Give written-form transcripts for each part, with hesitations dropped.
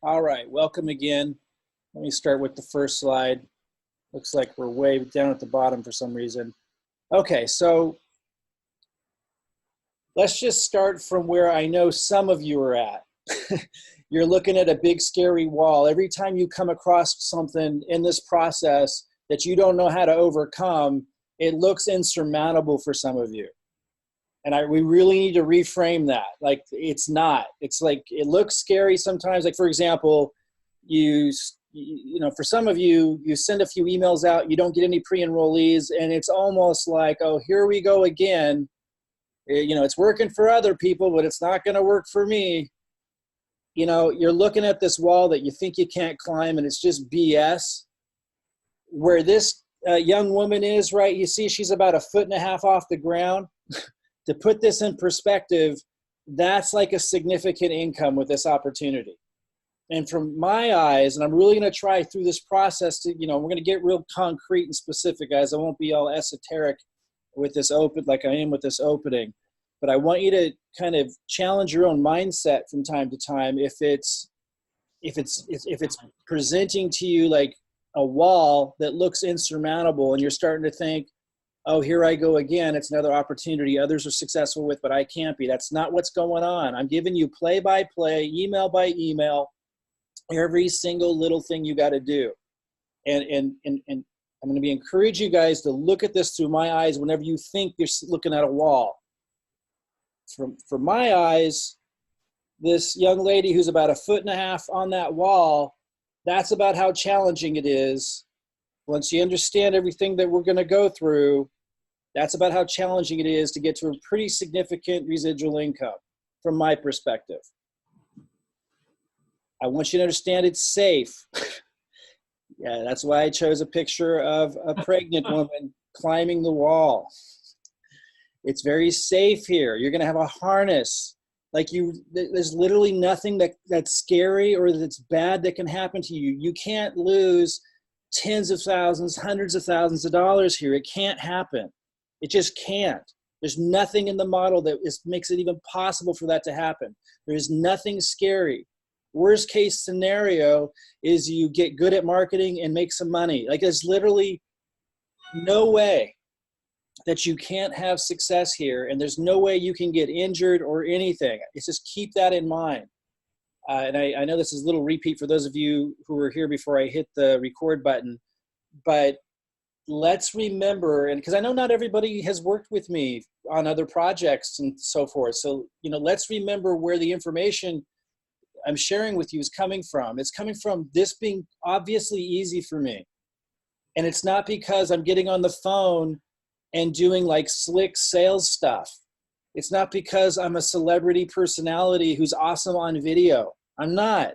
All right, welcome again. Let me start with the first slide. Looks like we're way down at the bottom for some reason. Okay, so let's just start from where I know some of you are at. You're looking at a big scary wall. Every time you come across something in this process that you don't know how to overcome, it looks insurmountable for some of you. And we really need to reframe that. Like, it's not. It's like, it looks scary sometimes. Like, for example, you know, for some of you, you send a few emails out, you don't get any pre-enrollees, and it's almost like, oh, here we go again. You know, it's working for other people, but it's not going to work for me. You know, you're looking at this wall that you think you can't climb, and it's just BS. Where this young woman is, right, you see she's about 1.5 feet off the ground. To put this in perspective, that's like a significant income with this opportunity. And from my eyes, and I'm really going to try through this process to, you know, we're going to get real concrete and specific, guys. I won't be all esoteric with this open, like I am with this opening. But I want you to kind of challenge your own mindset from time to time. If it's presenting to you like a wall that looks insurmountable, and you're starting to think, oh, here I go again. It's another opportunity others are successful with, but I can't be. That's not what's going on. I'm giving you play by play, email by email, every single little thing you got to do. And I'm going to encourage you guys to look at this through my eyes whenever you think you're looking at a wall. From my eyes, this young lady who's about 1.5 feet on that wall, that's about how challenging it is. Once you understand everything that we're going to go through, that's about how challenging it is to get to a pretty significant residual income from my perspective. I want you to understand it's safe. Yeah, that's why I chose a picture of a pregnant woman climbing the wall. It's very safe here. You're going to have a harness. Like, there's literally nothing that's scary or that's bad that can happen to you. You can't lose tens of thousands, hundreds of thousands of dollars here. It can't happen. It just can't. There's nothing in the model that makes it even possible for that to happen. There is nothing scary. Worst case scenario is you get good at marketing and make some money. Like, there's literally no way that you can't have success here, and there's no way you can get injured or anything. It's just keep that in mind. And I know this is a little repeat for those of you who were here before I hit the record button, but let's remember, and because I know not everybody has worked with me on other projects and so forth. So, you know, let's remember where the information I'm sharing with you is coming from. It's coming from this being obviously easy for me. And it's not because I'm getting on the phone and doing like slick sales stuff. It's not because I'm a celebrity personality who's awesome on video. I'm not.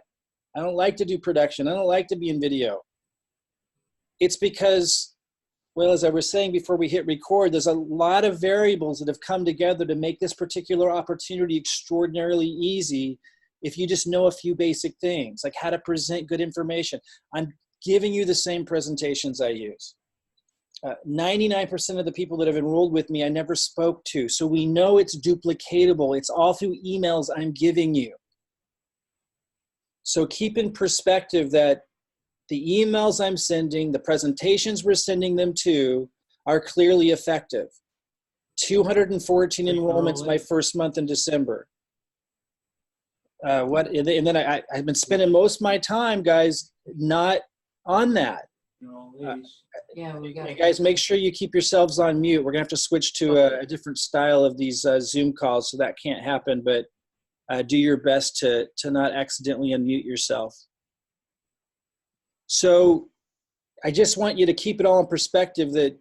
I don't like to do production. I don't like to be in video. It's because, well, as I was saying before we hit record, there's a lot of variables that have come together to make this particular opportunity extraordinarily easy if you just know a few basic things, like how to present good information. I'm giving you the same presentations I use. 99% of the people that have enrolled with me, I never spoke to. So we know it's duplicatable. It's all through emails I'm giving you. So keep in perspective that the emails I'm sending, the presentations we're sending them to are clearly effective. 214 enrollments my first month in December. And then I've been spending most of my time, guys, not on that. Hey guys, make sure you keep yourselves on mute. We're gonna have to switch to a different style of these Zoom calls, so that can't happen. But do your best to not accidentally unmute yourself. So I just want you to keep it all in perspective that,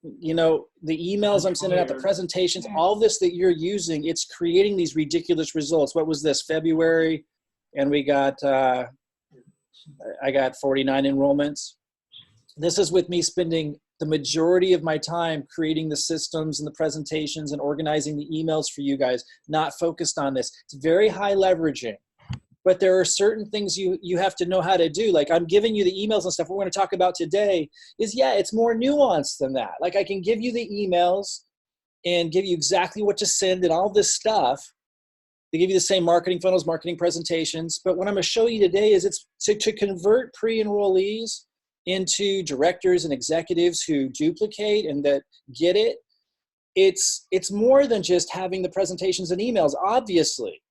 you know, the emails I'm sending out, the presentations, all this that you're using, it's creating these ridiculous results. What was this, February? And we got, I got 49 enrollments. This is with me spending the majority of my time creating the systems and the presentations and organizing the emails for you guys, not focused on this. It's very high leveraging, but there are certain things you have to know how to do. Like, I'm giving you the emails and stuff we're going to talk about today is, yeah, it's more nuanced than that. Like, I can give you the emails and give you exactly what to send and all this stuff, They give you the same marketing funnels, marketing presentations. But what I'm going to show you today is it's to convert pre-enrollees into directors and executives who duplicate and that get it. It's more than just having the presentations and emails, obviously.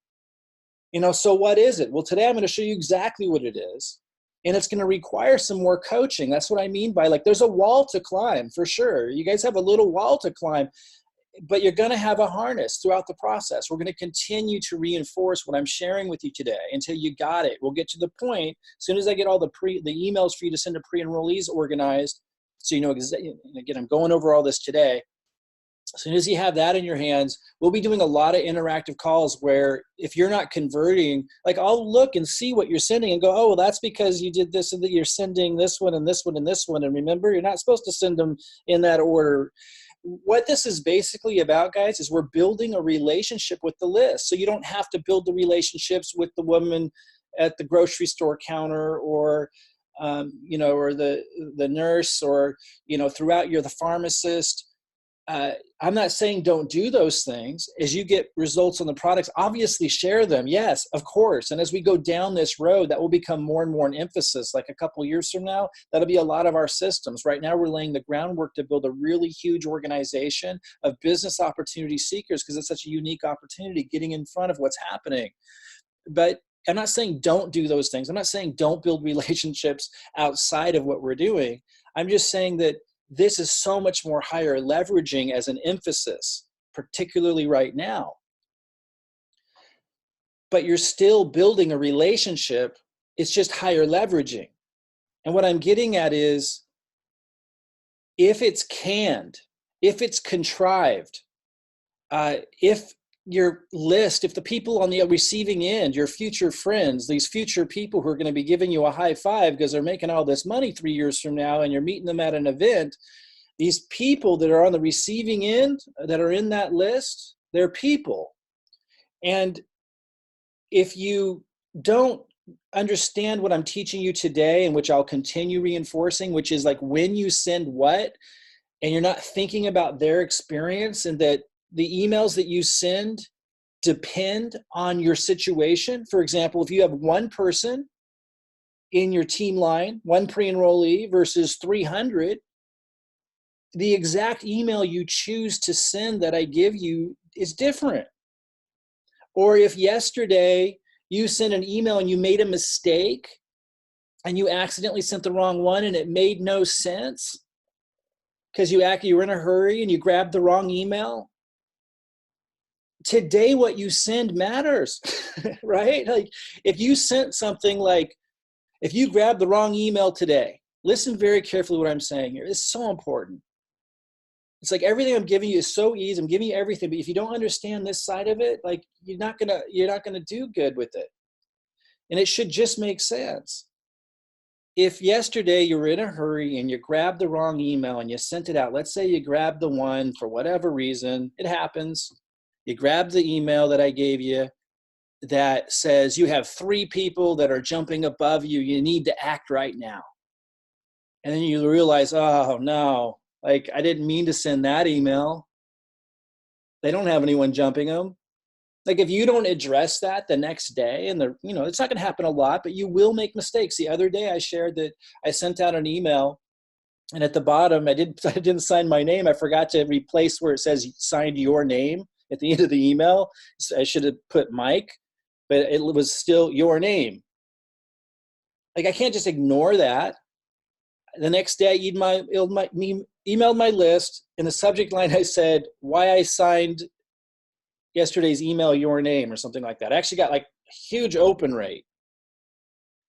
So what is it? Well, today I'm going to show you exactly what it is. And it's going to require some more coaching. That's what I mean by, like, there's a wall to climb for sure. You guys have a little wall to climb, but you're going to have a harness throughout the process. We're going to continue to reinforce what I'm sharing with you today until you got it. We'll get to the point as soon as I get all the emails for you to send to pre-enrollees organized. So again, I'm going over all this today. As soon as you have that in your hands, we'll be doing a lot of interactive calls where if you're not converting, like, I'll look and see what you're sending and go, oh, well, that's because you did this and that you're sending this one and this one and this one. And remember, you're not supposed to send them in that order. What this is basically about, guys, is we're building a relationship with the list. So you don't have to build the relationships with the woman at the grocery store counter or, or the nurse or, throughout you're the pharmacist. I'm not saying don't do those things. As you get results on the products, obviously share them. Yes, of course. And as we go down this road, that will become more and more an emphasis. Like a couple of years from now, that'll be a lot of our systems. Right now, we're laying the groundwork to build a really huge organization of business opportunity seekers because it's such a unique opportunity getting in front of what's happening. But I'm not saying don't do those things. I'm not saying don't build relationships outside of what we're doing. I'm just saying that this is so much more higher leveraging as an emphasis, particularly right now. But you're still building a relationship. It's just higher leveraging. And what I'm getting at is, if it's canned, if it's contrived, if your list, if the people on the receiving end, your future friends, these future people who are going to be giving you a high five because they're making all this money 3 years from now and you're meeting them at an event, these people that are on the receiving end that are in that list, they're people. And if you don't understand what I'm teaching you today, and which I'll continue reinforcing, which is like when you send what, and you're not thinking about their experience and that the emails that you send depend on your situation. For example, if you have one person in your team line, one pre-enrollee versus 300, the exact email you choose to send that I give you is different. Or if yesterday you sent an email and you made a mistake and you accidentally sent the wrong one and it made no sense because you were in a hurry and you grabbed the wrong email, today what you send matters, right? Like if you sent something like, if you grab the wrong email today, listen very carefully what I'm saying here. It's so important. It's like everything I'm giving you is so easy. I'm giving you everything, but if you don't understand this side of it, like you're not gonna do good with it. And it should just make sense. If yesterday you were in a hurry and you grabbed the wrong email and you sent it out, let's say you grabbed the one for whatever reason, it happens. You grab the email that I gave you that says you have 3 people that are jumping above you. You need to act right now. And then you realize, oh no, like I didn't mean to send that email. They don't have anyone jumping them. Like if you don't address that the next day, and it's not going to happen a lot, but you will make mistakes. The other day I shared that I sent out an email, and at the bottom I didn't sign my name. I forgot to replace where it says signed your name at the end of the email. I should have put Mike, but it was still your name. Like I can't just ignore that. The next day I emailed my list. In the subject line I said why I signed yesterday's email your name or something like that. I actually got like a huge open rate.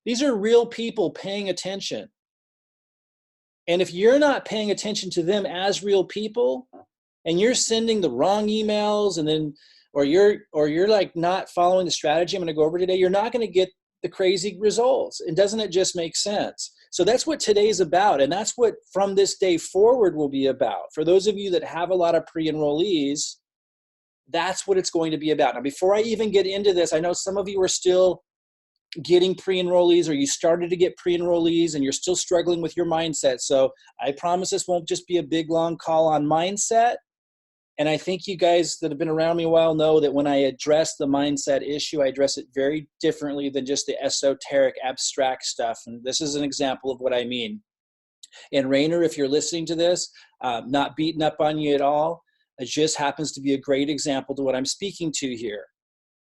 These are real people paying attention. And if you're not paying attention to them as real people, and you're sending the wrong emails, and then, or you're like not following the strategy I'm going to go over today, you're not going to get the crazy results. And doesn't it just make sense? So that's what today's about. And that's what from this day forward will be about. For those of you that have a lot of pre-enrollees, that's what it's going to be about. Now, before I even get into this, I know some of you are still getting pre-enrollees, or you started to get pre-enrollees and you're still struggling with your mindset. So I promise this won't just be a big long call on mindset And I think you guys that have been around me a while know that when I address the mindset issue, I address it very differently than just the esoteric, abstract stuff. And this is an example of what I mean. And Rainer, if you're listening to this, not beating up on you at all, it just happens to be a great example to what I'm speaking to here.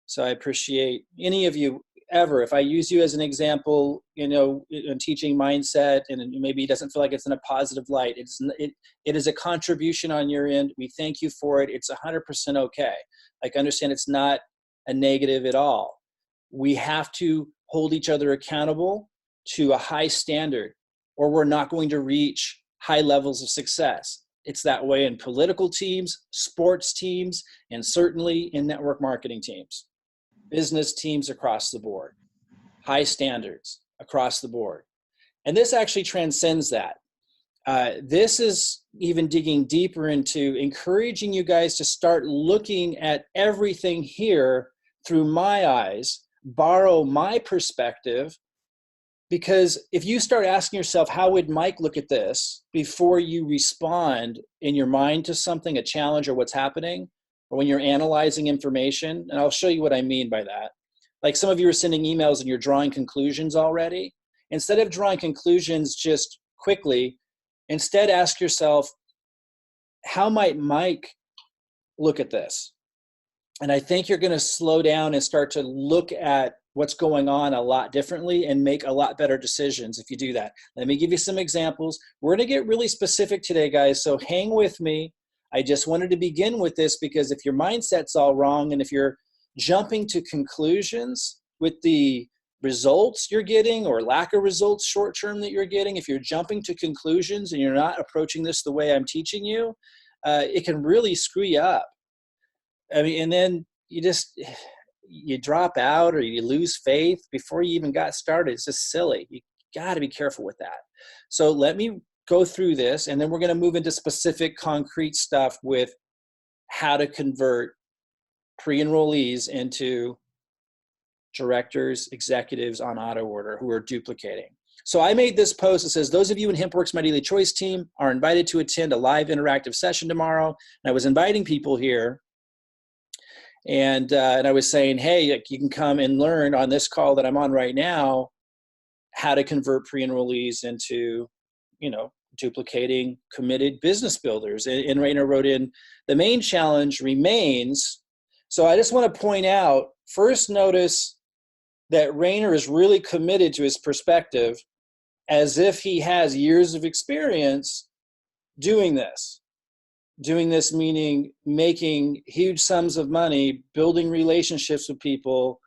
So I appreciate any of you ever, if I use you as an example, in teaching mindset, and maybe it doesn't feel like it's in a positive light, it is a contribution on your end. We thank you for it. It's 100% okay. Like, understand it's not a negative at all. We have to hold each other accountable to a high standard, or we're not going to reach high levels of success. It's that way in political teams, sports teams, and certainly in network marketing teams. Business teams across the board, high standards across the board. And this actually transcends that. This is even digging deeper into encouraging you guys to start looking at everything here through my eyes, borrow my perspective, because if you start asking yourself, how would Mike look at this before you respond in your mind to something, a challenge or what's happening, or when you're analyzing information, and I'll show you what I mean by that. Like, some of you are sending emails and you're drawing conclusions already. Instead of drawing conclusions just quickly, instead ask yourself, how might Mike look at this? And I think you're going to slow down and start to look at what's going on a lot differently and make a lot better decisions if you do that. Let me give you some examples. We're going to get really specific today, guys, so hang with me. I just wanted to begin with this because if your mindset's all wrong and if you're jumping to conclusions with the results you're getting or lack of results short term that you're getting, if you're jumping to conclusions and you're not approaching this the way I'm teaching you, it can really screw you up. I mean, and then you drop out or you lose faith before you even got started. It's just silly. You got to be careful with that. So let me go through this, and then we're going to move into specific concrete stuff with how to convert pre-enrollees into directors, executives on auto order who are duplicating. So I made this post that says, those of you in HempWorks My Daily Choice team are invited to attend a live interactive session tomorrow. And I was inviting people here, and I was saying, hey, you can come and learn on this call that I'm on right now how to convert pre-enrollees into duplicating committed business builders. And Rainer wrote in, the main challenge remains. So I just want to point out, first notice that Rainer is really committed to his perspective as if he has years of experience doing this. Doing this meaning making huge sums of money, building relationships with people,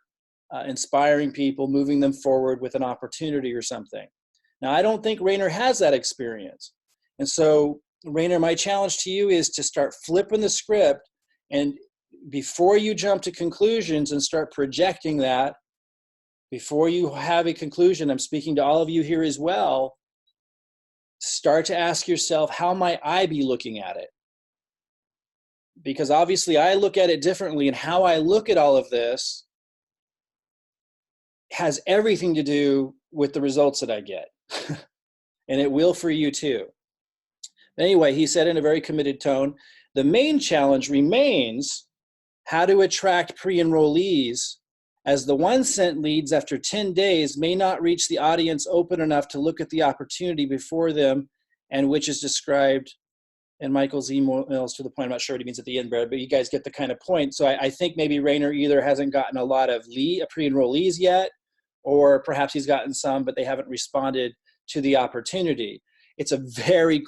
inspiring people, moving them forward with an opportunity or something. Now, I don't think Rainer has that experience. And so, Rainer, my challenge to you is to start flipping the script, and before you jump to conclusions and start projecting that, before you have a conclusion, I'm speaking to all of you here as well, start to ask yourself, how might I be looking at it? Because obviously I look at it differently, and how I look at all of this has everything to do with the results that I get. And it will for you too. Anyway, he said in a very committed tone, the main challenge remains how to attract pre-enrollees, as the ones sent leads after 10 days may not reach the audience open enough to look at the opportunity before them, and which is described in Michael's emails to the point. I'm not sure what he means at the end, but you guys get the kind of point. So I think maybe Rainer either hasn't gotten a lot of pre-enrollees yet, or perhaps he's gotten some, but they haven't responded to the opportunity. It's a very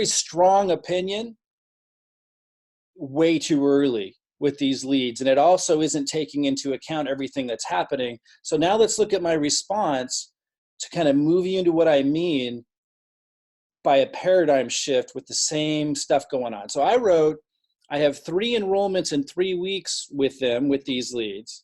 strong opinion, way too early with these leads. And it also isn't taking into account everything that's happening. So now let's look at my response to kind of move you into what I mean by a paradigm shift with the same stuff going on. So I wrote, I have 3 enrollments in 3 weeks with them, with these leads.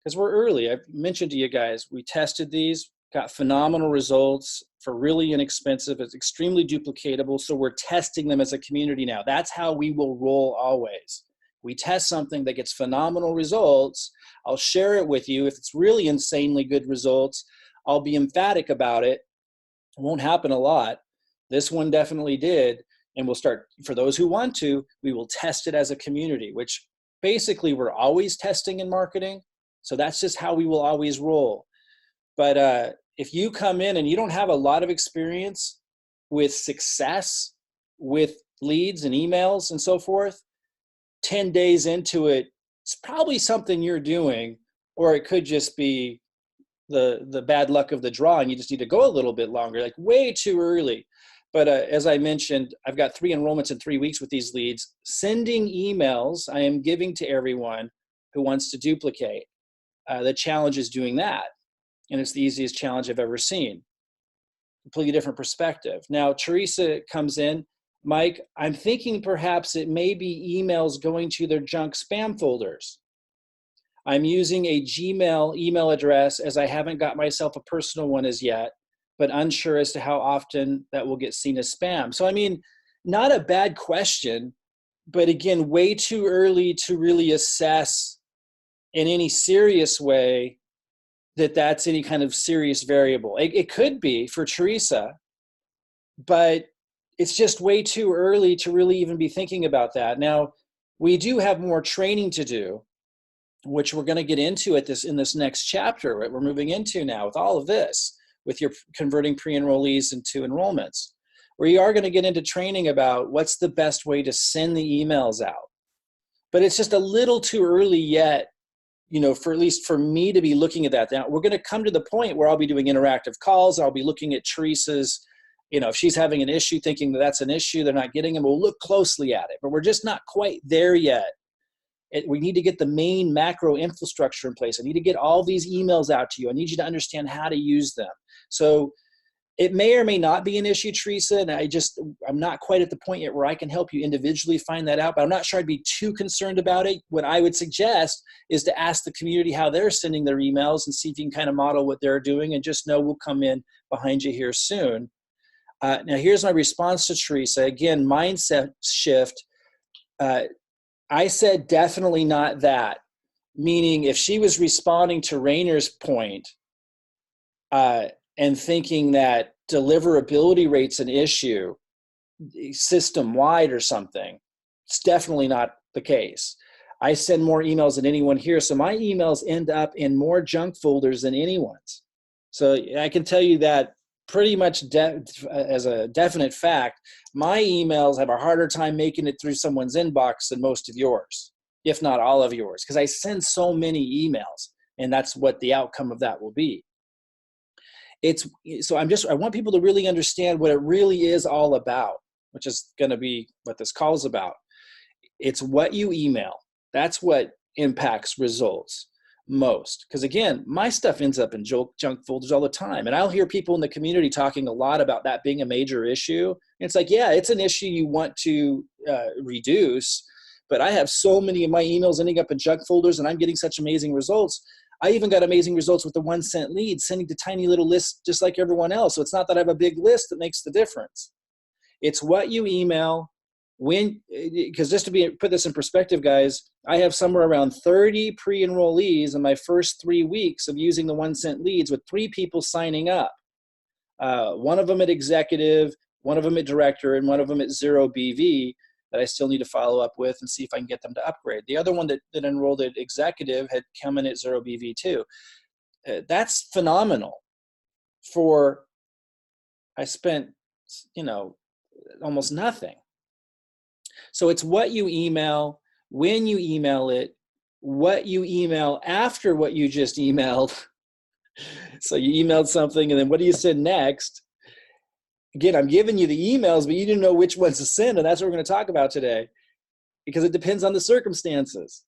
Because we're early. I've mentioned to you guys, we tested these, got phenomenal results for really inexpensive. It's extremely duplicatable. So we're testing them as a community now. That's how we will roll always. We test something that gets phenomenal results. I'll share it with you. If it's really insanely good results, I'll be emphatic about it. It won't happen a lot. This one definitely did. And we'll start, for those who want to, we will test it as a community, which basically we're always testing in marketing. So that's just how we will always roll. But if you come in and you don't have a lot of experience with success, with leads and emails and so forth, 10 days into it, it's probably something you're doing, or it could just be the bad luck of the draw and you just need to go a little bit longer, like way too early. But as I mentioned, I've got 3 enrollments in 3 weeks with these leads. Sending emails I am giving to everyone who wants to duplicate. The challenge is doing that. And it's the easiest challenge I've ever seen. Completely different perspective. Now, Teresa comes in. Mike, I'm thinking perhaps it may be emails going to their junk spam folders. I'm using a Gmail email address as I haven't got myself a personal one as yet, but unsure as to how often that will get seen as spam. So, I mean, not a bad question, but again, way too early to really assess in any serious way that that's any kind of serious variable. It could be for Teresa, but it's just way too early to really even be thinking about that. Now, we do have more training to do, which we're going to get into in this next chapter, right? We're moving into now with all of this, with your converting pre-enrollees into enrollments. We are going to get into training about what's the best way to send the emails out. But it's just a little too early yet, you know, for at least for me to be looking at that. Now, we're going to come to the point where I'll be doing interactive calls. I'll be looking at Teresa's, you know, if she's having an issue, thinking that that's an issue, they're not getting them, we'll look closely at it. But we're just not quite there yet. We need to get the main macro infrastructure in place. I need to get all these emails out to you. I need you to understand how to use them. So it may or may not be an issue, Teresa, and I'm not quite at the point yet where I can help you individually find that out, but I'm not sure I'd be too concerned about it. What I would suggest is to ask the community how they're sending their emails and see if you can kind of model what they're doing, and just know we'll come in behind you here soon. Now, here's my response to Teresa. Again, mindset shift. I said definitely not that, meaning if she was responding to Rainer's point and thinking that deliverability rate's an issue system-wide or something, it's definitely not the case. I send more emails than anyone here, so my emails end up in more junk folders than anyone's. So I can tell you that pretty much as a definite fact. My emails have a harder time making it through someone's inbox than most of yours, if not all of yours, because I send so many emails, and that's what the outcome of that will be. So I want people to really understand what it really is all about, which is going to be what this call is about. It's what you email. That's what impacts results most. Because again, my stuff ends up in junk folders all the time. And I'll hear people in the community talking a lot about that being a major issue. And it's like, yeah, it's an issue you want to reduce, but I have so many of my emails ending up in junk folders and I'm getting such amazing results. I even got amazing results with the 1-cent lead, sending to tiny little lists just like everyone else. So it's not that I have a big list that makes the difference. It's what you email when, because just to put this in perspective, guys, I have somewhere around 30 pre-enrollees in my first 3 weeks of using the 1-cent leads with 3 people signing up. One of them at executive, one of them at director, and one of them at 0 BV that I still need to follow up with and see if I can get them to upgrade. The other one that enrolled at executive had come in at 0 BV too. That's phenomenal. I spent, almost nothing. So it's what you email, when you email it, what you email after what you just emailed. So you emailed something and then what do you send next? Again, I'm giving you the emails, but you didn't know which ones to send, and that's what we're going to talk about today, because it depends on the circumstances.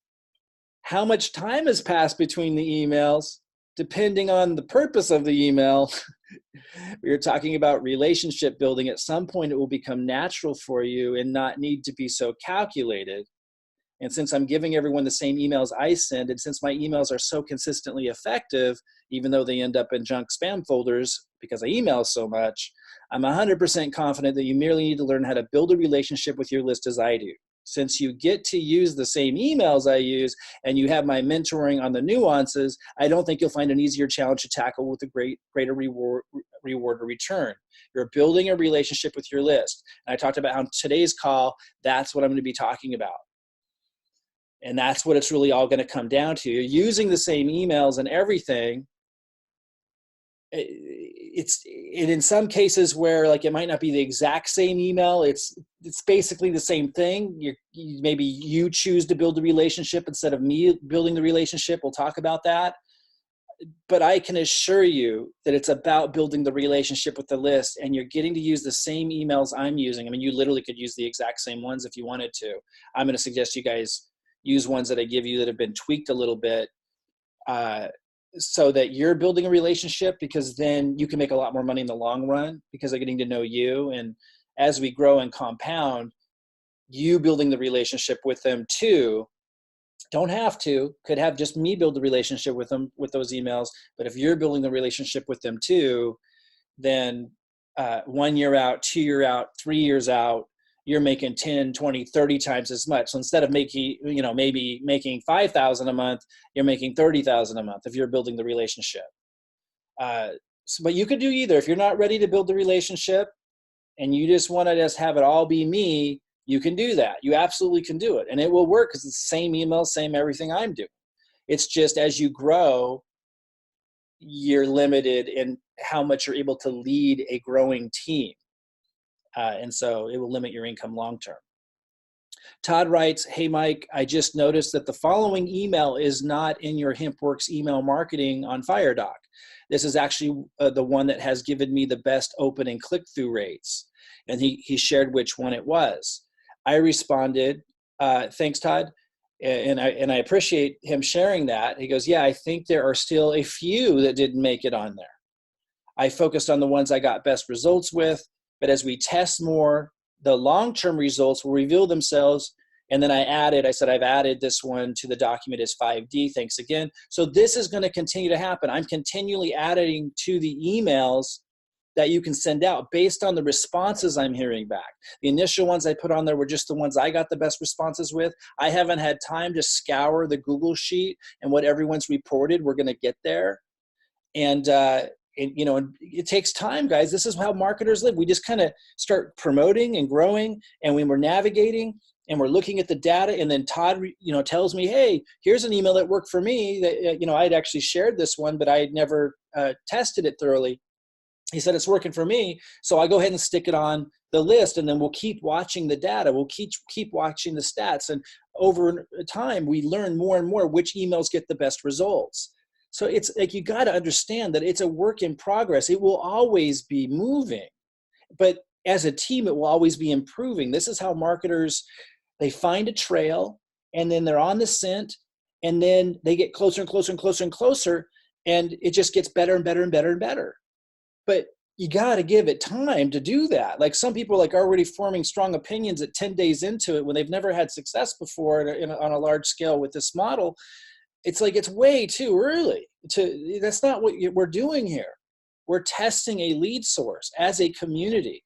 How much time has passed between the emails, depending on the purpose of the email. We were talking about relationship building. At some point, it will become natural for you and not need to be so calculated. And since I'm giving everyone the same emails I send, and since my emails are so consistently effective, even though they end up in junk spam folders because I email so much, I'm 100% confident that you merely need to learn how to build a relationship with your list as I do. since you get to use the same emails I use and you have my mentoring on the nuances, I don't think you'll find an easier challenge to tackle with a greater reward or return. You're building a relationship with your list. And I talked about how on today's call, that's what I'm going to be talking about. And that's what it's really all going to come down to. You're using the same emails and everything. It's in some cases where like it might not be the exact same email, it's basically the same thing. Maybe you choose to build the relationship instead of me building the relationship. We'll talk about that. But I can assure you that it's about building the relationship with the list, and you're getting to use the same emails I'm using. I mean, you literally could use the exact same ones if you wanted to. I'm going to suggest you guys use ones that I give you that have been tweaked a little bit, so that you're building a relationship, because then you can make a lot more money in the long run because they're getting to know you. And as we grow and compound, you building the relationship with them too. Don't have to, could have just me build the relationship with them with those emails. But if you're building the relationship with them too, then 1 year out, 2 year out, 3 years out, you're making 10, 20, 30 times as much. So instead of making, maybe making 5,000 a month, you're making 30,000 a month if you're building the relationship. But you could do either. If you're not ready to build the relationship and you just want to just have it all be me, you can do that. You absolutely can do it. And it will work because it's the same email, same everything I'm doing. It's just as you grow, you're limited in how much you're able to lead a growing team. And so it will limit your income long-term. Todd writes, hey, Mike, I just noticed that the following email is not in your HempWorks email marketing on FireDoc. This is actually the one that has given me the best open and click-through rates. And he shared which one it was. I responded, thanks, Todd. And I appreciate him sharing that. He goes, yeah, I think there are still a few that didn't make it on there. I focused on the ones I got best results with. But as we test more, the long-term results will reveal themselves. And then I said, I've added this one to the document as 5D. Thanks again. So this is going to continue to happen. I'm continually adding to the emails that you can send out based on the responses I'm hearing back. The initial ones I put on there were just the ones I got the best responses with. I haven't had time to scour the Google sheet and what everyone's reported. We're going to get there. And it takes time, guys. This is how marketers live. We just kind of start promoting and growing, and when we're navigating and we're looking at the data, and then Todd, tells me, hey, here's an email that worked for me that, I'd actually shared this one, but I had never tested it thoroughly. He said, it's working for me. So I go ahead and stick it on the list, and then we'll keep watching the data. We'll keep watching the stats. And over time, we learn more and more which emails get the best results. So it's like, you got to understand that it's a work in progress. It will always be moving, but as a team, it will always be improving. This is how marketers, they find a trail, and then they're on the scent, and then they get closer and closer and closer and closer, and it just gets better and better and better and better. But you got to give it time to do that. Like, some people are already forming strong opinions at 10 days into it when they've never had success before on a large scale with this model. It's like, it's way too early. That's not what we're doing here. We're testing a lead source as a community,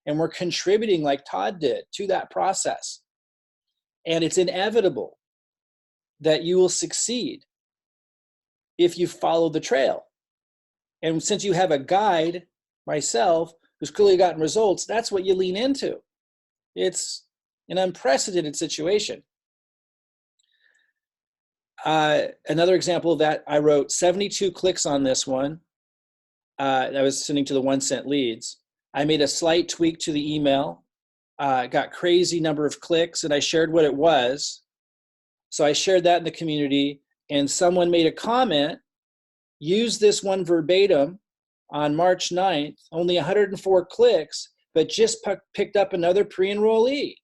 and we're contributing, like Todd did, to that process. And it's inevitable that you will succeed if you follow the trail. And since you have a guide, myself, who's clearly gotten results, that's what you lean into. It's an unprecedented situation. Another example of that, I wrote 72 clicks on this one. I was sending to the 1 cent leads. I made a slight tweak to the email, got crazy number of clicks, and I shared what it was. So I shared that in the community, and someone made a comment, use this one verbatim on March 9th, only 104 clicks, but just picked up another pre-enrollee.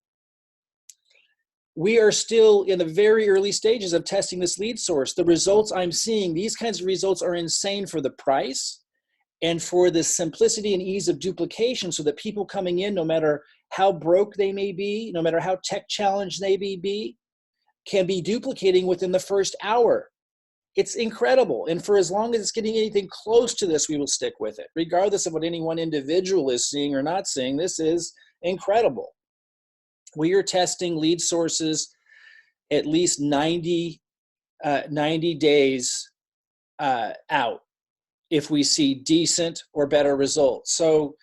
We are still in the very early stages of testing this lead source. The results I'm seeing, these kinds of results are insane for the price and for the simplicity and ease of duplication, so that people coming in, no matter how broke they may be, no matter how tech challenged they may be, can be duplicating within the first hour. It's incredible. And for as long as it's getting anything close to this, we will stick with it. Regardless of what any one individual is seeing or not seeing, this is incredible. We are testing lead sources at least 90 days out if we see decent or better results. So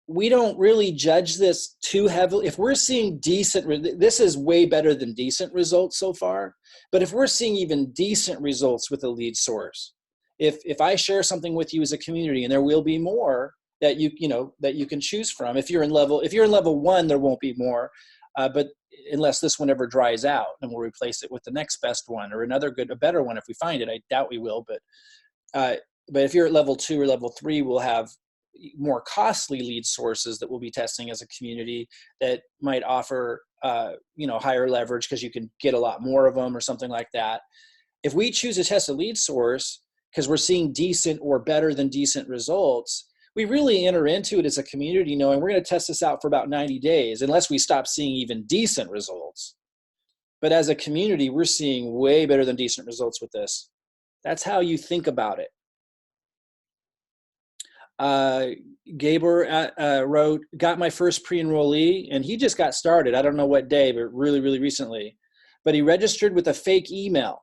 we don't really judge this too heavily. If we're seeing decent, this is way better than decent results so far. But if we're seeing even decent results with a lead source, if I share something with you as a community, and there will be more that that you can choose from. If you're in level 1, there won't be more, but unless this one ever dries out, and we'll replace it with the next best one or a better one if we find it. I doubt we will, but if you're at level 2 or level 3, we'll have more costly lead sources that we'll be testing as a community that might offer higher leverage because you can get a lot more of them or something like that. If we choose to test a lead source because we're seeing decent or better than decent results, we really enter into it as a community knowing we're going to test this out for about 90 days unless we stop seeing even decent results. But as a community, we're seeing way better than decent results with this. That's how you think about it. Gabor wrote, got my first pre-enrollee, and he just got started. I don't know what day, but really, really recently. But he registered with a fake email.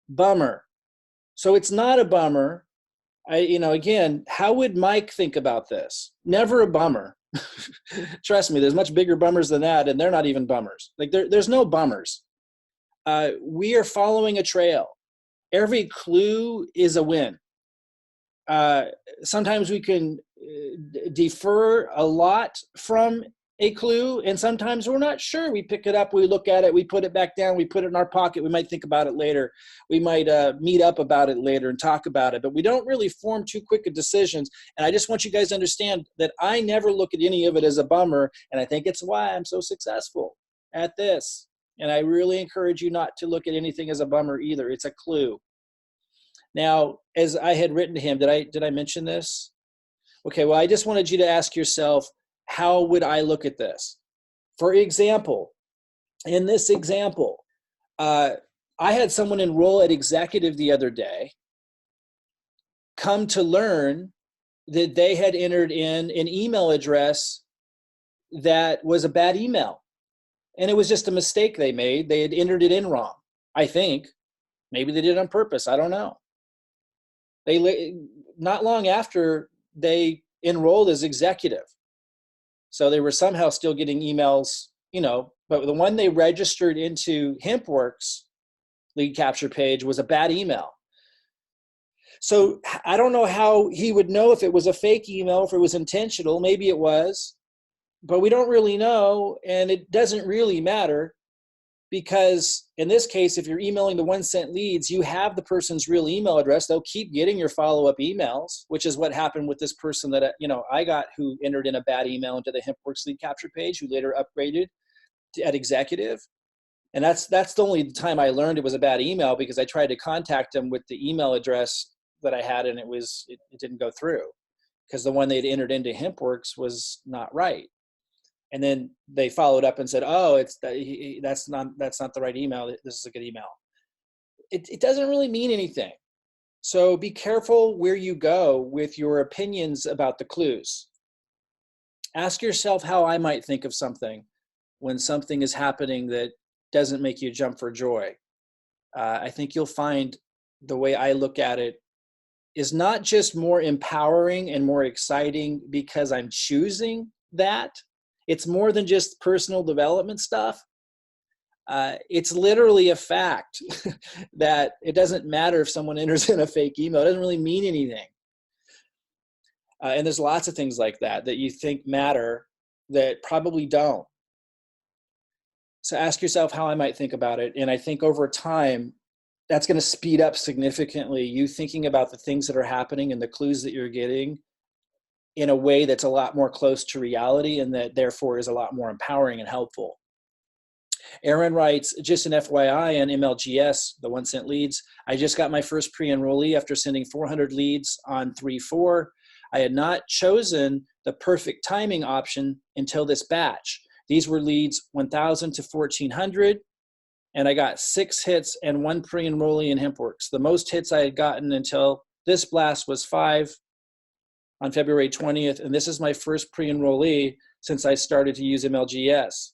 Bummer. So it's not a bummer. Again, how would Mike think about this? Never a bummer. Trust me, there's much bigger bummers than that, and they're not even bummers. Like there's no bummers. We are following a trail. Every clue is a win. Sometimes we can defer a lot from a clue, and sometimes we're not sure. We pick it up, we look at it, we put it back down, we put it in our pocket. We might think about it later. We might meet up about it later and talk about it, but we don't really form too quick of decisions. And I just want you guys to understand that I never look at any of it as a bummer, and I think it's why I'm so successful at this. And I really encourage you not to look at anything as a bummer either. It's a clue. Now, as I had written to him, did I mention this? Okay, well, I just wanted you to ask yourself, how would I look at this? For example, in this example, I had someone enroll at executive the other day, come to learn that they had entered in an email address that was a bad email. And it was just a mistake they made. They had entered it in wrong, I think. Maybe they did it on purpose. I don't know. Not long after, they enrolled as executive. So they were somehow still getting emails, but the one they registered into HempWorks lead capture page was a bad email. So I don't know how he would know if it was a fake email, if it was intentional. Maybe it was, but we don't really know, and it doesn't really matter. Because in this case, if you're emailing the 1 cent leads, you have the person's real email address. They'll keep getting your follow-up emails, which is what happened with this person that I got, who entered in a bad email into the HempWorks lead capture page, who later upgraded at executive. And that's the only time I learned it was a bad email, because I tried to contact them with the email address that I had, and it didn't go through because the one they'd entered into HempWorks was not right. And then they followed up and said, "Oh, that's not the right email. This is a good email." It doesn't really mean anything. So be careful where you go with your opinions about the clues. Ask yourself how I might think of something when something is happening that doesn't make you jump for joy. I think you'll find the way I look at it is not just more empowering and more exciting because I'm choosing that. It's more than just personal development stuff. It's literally a fact that it doesn't matter if someone enters in a fake email. It doesn't really mean anything. And there's lots of things like that you think matter that probably don't. So ask yourself how I might think about it. And I think over time, that's going to speed up significantly you thinking about the things that are happening and the clues that you're getting in a way that's a lot more close to reality, and that therefore is a lot more empowering and helpful. Aaron writes, just an FYI on MLGS, the 1 cent leads, I just got my first pre-enrollee after sending 400 leads on 3-4. I had not chosen the perfect timing option until this batch. These were leads 1,000 to 1,400, and I got 6 hits and 1 pre-enrollee in HempWorks. The most hits I had gotten until this blast was 5 on February 20th, and this is my first pre-enrollee since I started to use MLGS.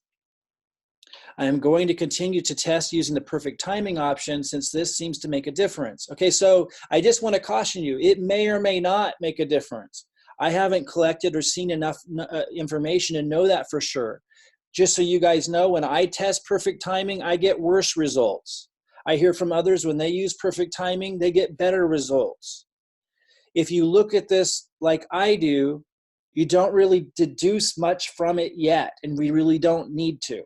I am going to continue to test using the perfect timing option since this seems to make a difference. Okay, so I just want to caution you, it may or may not make a difference. I haven't collected or seen enough information to know that for sure. Just so you guys know, when I test perfect timing, I get worse results. I hear from others when they use perfect timing, they get better results. If you look at this like I do, you don't really deduce much from it yet, and we really don't need to.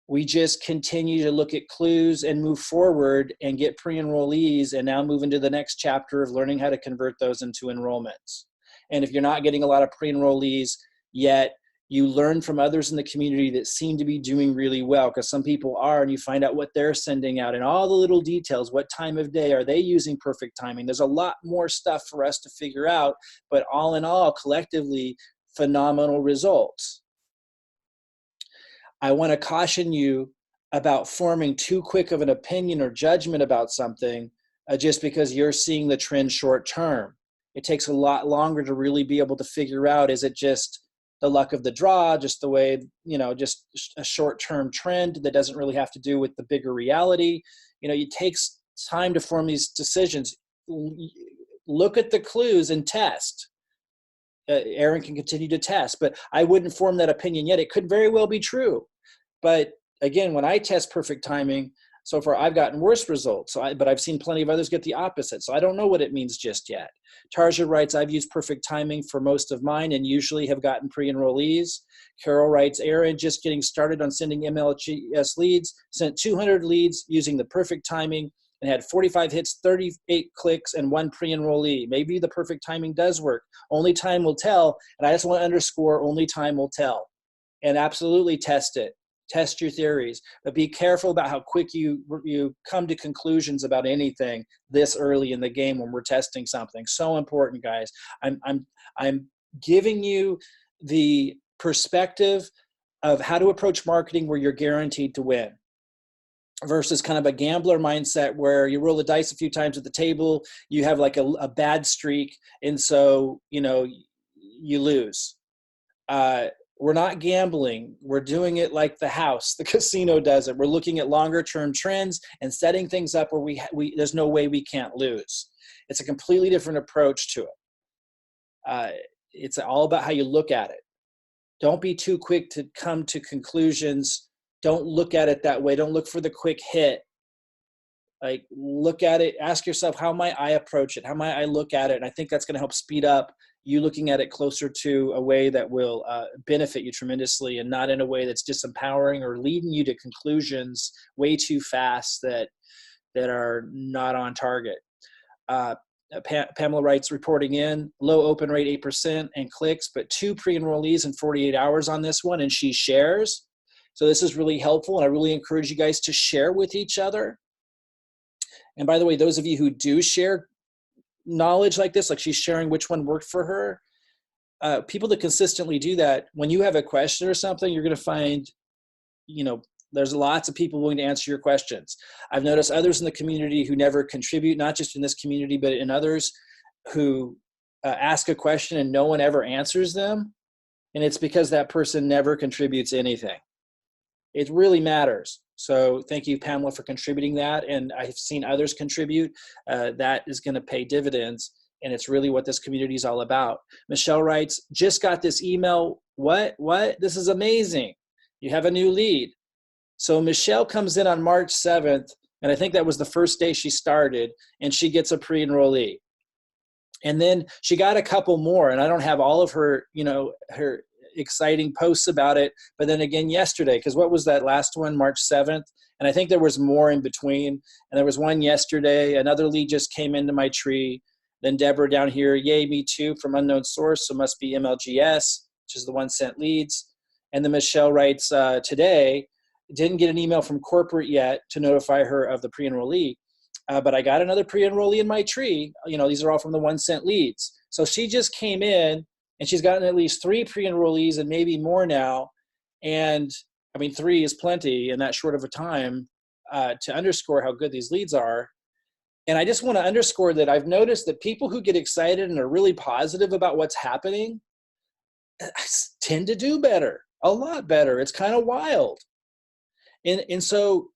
We just continue to look at clues and move forward and get pre-enrollees and now move into the next chapter of learning how to convert those into enrollments. And if you're not getting a lot of pre-enrollees yet, you learn from others in the community that seem to be doing really well, because some people are, and you find out what they're sending out and all the little details. What time of day are they using perfect timing? There's a lot more stuff for us to figure out, but all in all, collectively, phenomenal results. I want to caution you about forming too quick of an opinion or judgment about something just because you're seeing the trend short term. It takes a lot longer to really be able to figure out, is it just the luck of the draw, just the way, just a short-term trend that doesn't really have to do with the bigger reality. It takes time to form these decisions. Look at the clues and test. Aaron can continue to test, but I wouldn't form that opinion yet. It could very well be true. But again, when I test perfect timing, so far I've gotten worse results, but I've seen plenty of others get the opposite. So I don't know what it means just yet. Tarja writes, I've used perfect timing for most of mine and usually have gotten pre-enrollees. Carol writes, Aaron, just getting started on sending MLGS leads, sent 200 leads using the perfect timing and had 45 hits, 38 clicks, and 1 pre-enrollee. Maybe the perfect timing does work. Only time will tell. And I just want to underscore, only time will tell. And absolutely test it. Test your theories, but be careful about how quick you come to conclusions about anything this early in the game when we're testing something. So important, guys. I'm giving you the perspective of how to approach marketing where you're guaranteed to win, versus kind of a gambler mindset where you roll the dice a few times at the table, you have like a bad streak, and so you lose. We're not gambling. We're doing it like the house, the casino does it. We're looking at longer term trends and setting things up where there's no way we can't lose. It's a completely different approach to it. It's all about how you look at it. Don't be too quick to come to conclusions. Don't look at it that way. Don't look for the quick hit. Like, look at it, ask yourself, how might I approach it? How might I look at it? And I think that's going to help speed up you looking at it closer to a way that will benefit you tremendously, and not in a way that's disempowering or leading you to conclusions way too fast that are not on target. Pamela writes, reporting in, low open rate 8% and clicks, but 2 pre-enrollees in 48 hours on this one, and she shares. So this is really helpful, and I really encourage you guys to share with each other. And by the way, those of you who do share knowledge like this, like she's sharing which one worked for her, people that consistently do that, when you have a question or something, you're going to find, there's lots of people willing to answer your questions. I've noticed others in the community who never contribute, not just in this community, but in others, who ask a question and no one ever answers them. And it's because that person never contributes anything. It really matters. So thank you, Pamela, for contributing that. And I've seen others contribute. That is going to pay dividends. And it's really what this community is all about. Michelle writes, just got this email. What? This is amazing. You have a new lead. So Michelle comes in on March 7th, and I think that was the first day she started, and she gets a pre-enrollee. And then she got a couple more, and I don't have all of her, her exciting posts about it. But then again, yesterday, because what was that last one, March 7th? And I think there was more in between. And there was one yesterday. Another lead just came into my tree. Then Deborah down here, yay, me too, from unknown source. So must be MLGS, which is the one sent leads. And then Michelle writes, today, didn't get an email from corporate yet to notify her of the pre-enrollee. But I got another pre-enrollee in my tree. These are all from the 1 cent leads. So she just came in, and she's gotten at least 3 pre-enrollees and maybe more now. And 3 is plenty in that short of a time to underscore how good these leads are. And I just want to underscore that I've noticed that people who get excited and are really positive about what's happening tend to do better, a lot better. It's kind of wild. And so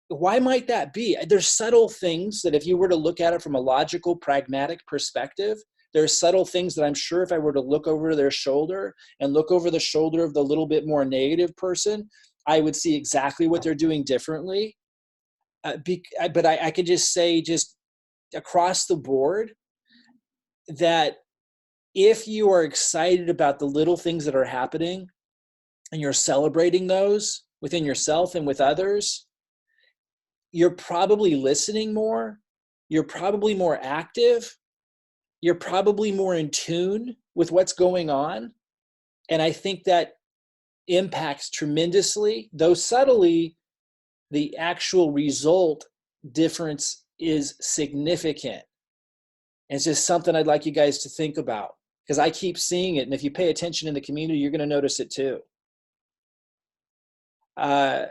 why might that be? There's subtle things that if you were to look at it from a logical, pragmatic perspective, there's subtle things that I'm sure if I were to look over their shoulder and look over the shoulder of the little bit more negative person, I would see exactly what they're doing differently. But I could just say, just across the board, that if you are excited about the little things that are happening and you're celebrating those within yourself and with others, you're probably listening more, you're probably more active, you're probably more in tune with what's going on. And I think that impacts tremendously, though subtly, the actual result difference is significant. And it's just something I'd like you guys to think about, because I keep seeing it. And if you pay attention in the community, you're going to notice it too. I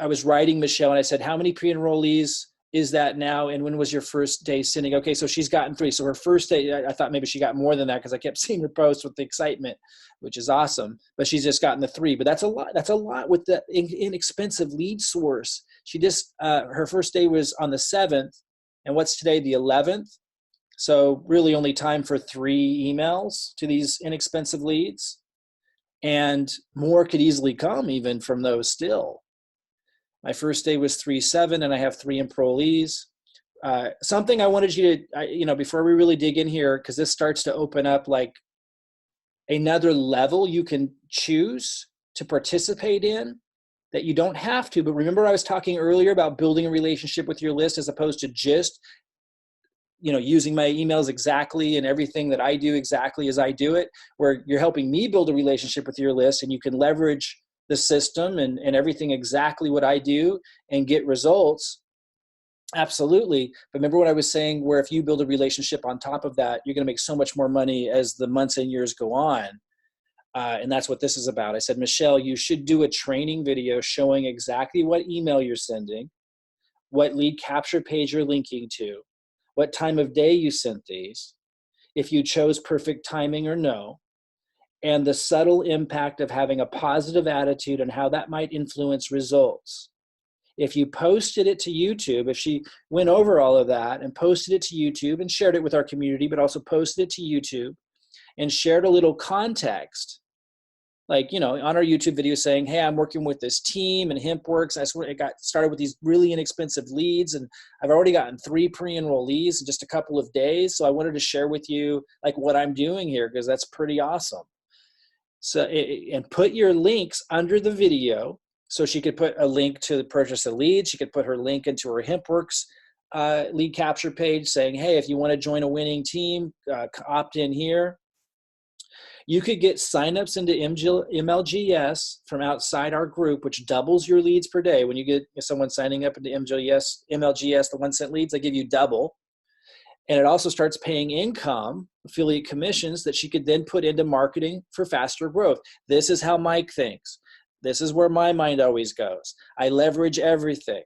was writing Michelle and I said, how many pre-enrollees is that now? And when was your first day sending? Okay, so she's gotten 3. So her first day, I thought maybe she got more than that because I kept seeing her post with the excitement, which is awesome. But she's just gotten the 3. But that's a lot. That's a lot with the inexpensive lead source. She just, her first day was on the 7th. And what's today, the 11th? So really only time for 3 emails to these inexpensive leads. And more could easily come even from those still. My first day was 3/7, and I have 3 enrollees. Something I wanted you to, before we really dig in here, because this starts to open up like another level you can choose to participate in that you don't have to. But remember, I was talking earlier about building a relationship with your list as opposed to just, using my emails exactly and everything that I do exactly as I do it, where you're helping me build a relationship with your list and you can leverage the system and everything exactly what I do and get results. Absolutely. But remember what I was saying, where if you build a relationship on top of that, you're going to make so much more money as the months and years go on. And that's what this is about. I said, Michelle, you should do a training video showing exactly what email you're sending, what lead capture page you're linking to, what time of day you sent these, if you chose perfect timing or no, and the subtle impact of having a positive attitude and how that might influence results. If you posted it to YouTube, if she went over all of that and posted it to YouTube and shared it with our community, but also posted it to YouTube and shared a little context, like, on our YouTube video saying, hey, I'm working with this team and HempWorks. I got started with these really inexpensive leads, and I've already gotten 3 pre-enrollees in just a couple of days. So I wanted to share with you like what I'm doing here, because that's pretty awesome. So, and put your links under the video. So she could put a link to purchase a lead. She could put her link into her HempWorks lead capture page saying, hey, if you want to join a winning team, opt in here. You could get signups into MLGS from outside our group, which doubles your leads per day. When you get someone signing up into MLGS, the 1 cent leads, they give you double. And it also starts paying income, affiliate commissions, that she could then put into marketing for faster growth. This is how Mike thinks. This is where my mind always goes. I leverage everything.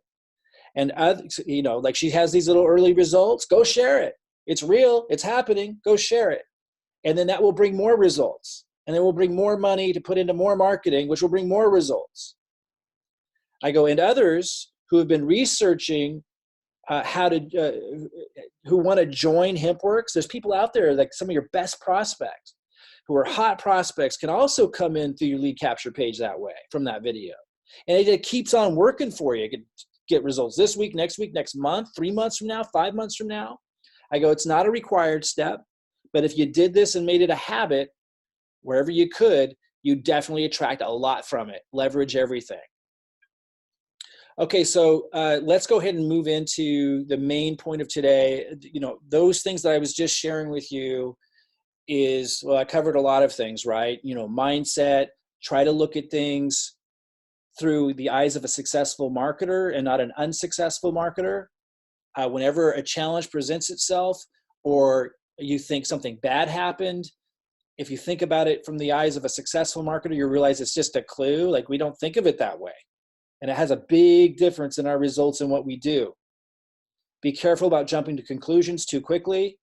And like she has these little early results, go share it. It's real, it's happening, go share it. And then that will bring more results. And then we'll bring more money to put into more marketing, which will bring more results. I go into others who have been researching who want to join HempWorks. There's people out there, like some of your best prospects who are hot prospects, can also come in through your lead capture page that way from that video. And it keeps on working for you. You can get results this week, next month, 3 months from now, 5 months from now. I go, it's not a required step, but if you did this and made it a habit, wherever you could, you definitely attract a lot from it. Leverage everything. Okay, so let's go ahead and move into the main point of today. Those things that I was just sharing with you is, well, I covered a lot of things, right? Mindset, try to look at things through the eyes of a successful marketer and not an unsuccessful marketer. Whenever a challenge presents itself or you think something bad happened, if you think about it from the eyes of a successful marketer, you realize it's just a clue. Like, we don't think of it that way. And it has a big difference in our results and what we do. Be careful about jumping to conclusions too quickly.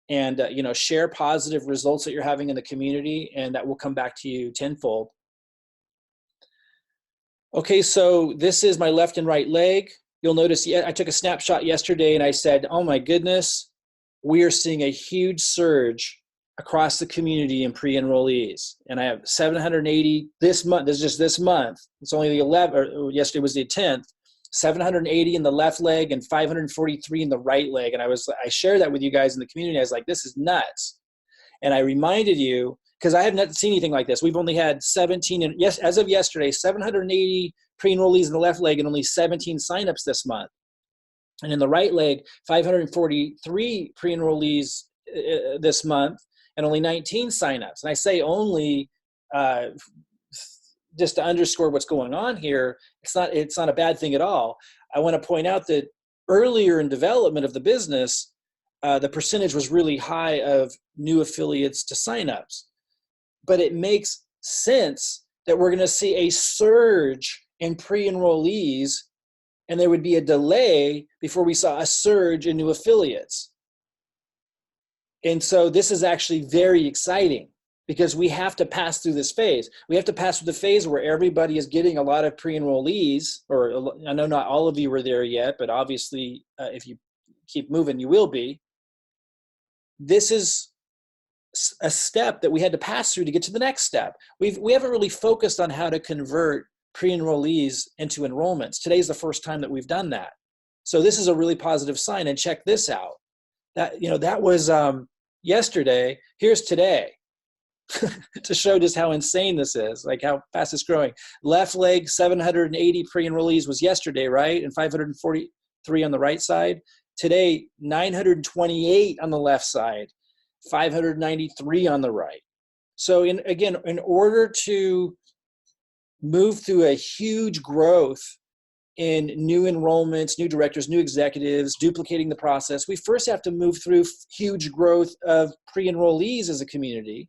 And, share positive results that you're having in the community, and that will come back to you tenfold. Okay, so this is my left and right leg. You'll notice I took a snapshot yesterday and I said, oh my goodness, we are seeing a huge surge across the community in pre-enrollees. And I have 780 this month. This is just this month. It's only the 11th, or yesterday was the 10th. 780 in the left leg and 543 in the right leg. And I shared that with you guys in the community. I was like, this is nuts. And I reminded you, because I have not seen anything like this. We've only had 17, and yes, as of yesterday, 780 pre-enrollees in the left leg and only 17 signups this month. And in the right leg, 543 pre-enrollees this month and only 19 signups. And I say only just to underscore what's going on here. It's not a bad thing at all. I want to point out that earlier in development of the business, the percentage was really high of new affiliates to signups. But it makes sense that we're going to see a surge in pre-enrollees, and there would be a delay before we saw a surge in new affiliates. And so this is actually very exciting because we have to pass through this phase. We have to pass through the phase where everybody is getting a lot of pre-enrollees, or I know not all of you are there yet, but obviously if you keep moving, you will be. This is a step that we had to pass through to get to the next step. We haven't really focused on how to convert pre-enrollees into enrollments. Today's the first time that we've done that. So this is a really positive sign. And check this out. That was yesterday. Here's today to show just how insane this is, like how fast it's growing. Left leg, 780 pre-enrollees was yesterday, right? And 543 on the right side. Today, 928 on the left side, 593 on the right. So in order to move through a huge growth in new enrollments, new directors, new executives, duplicating the process, we first have to move through huge growth of pre-enrollees as a community.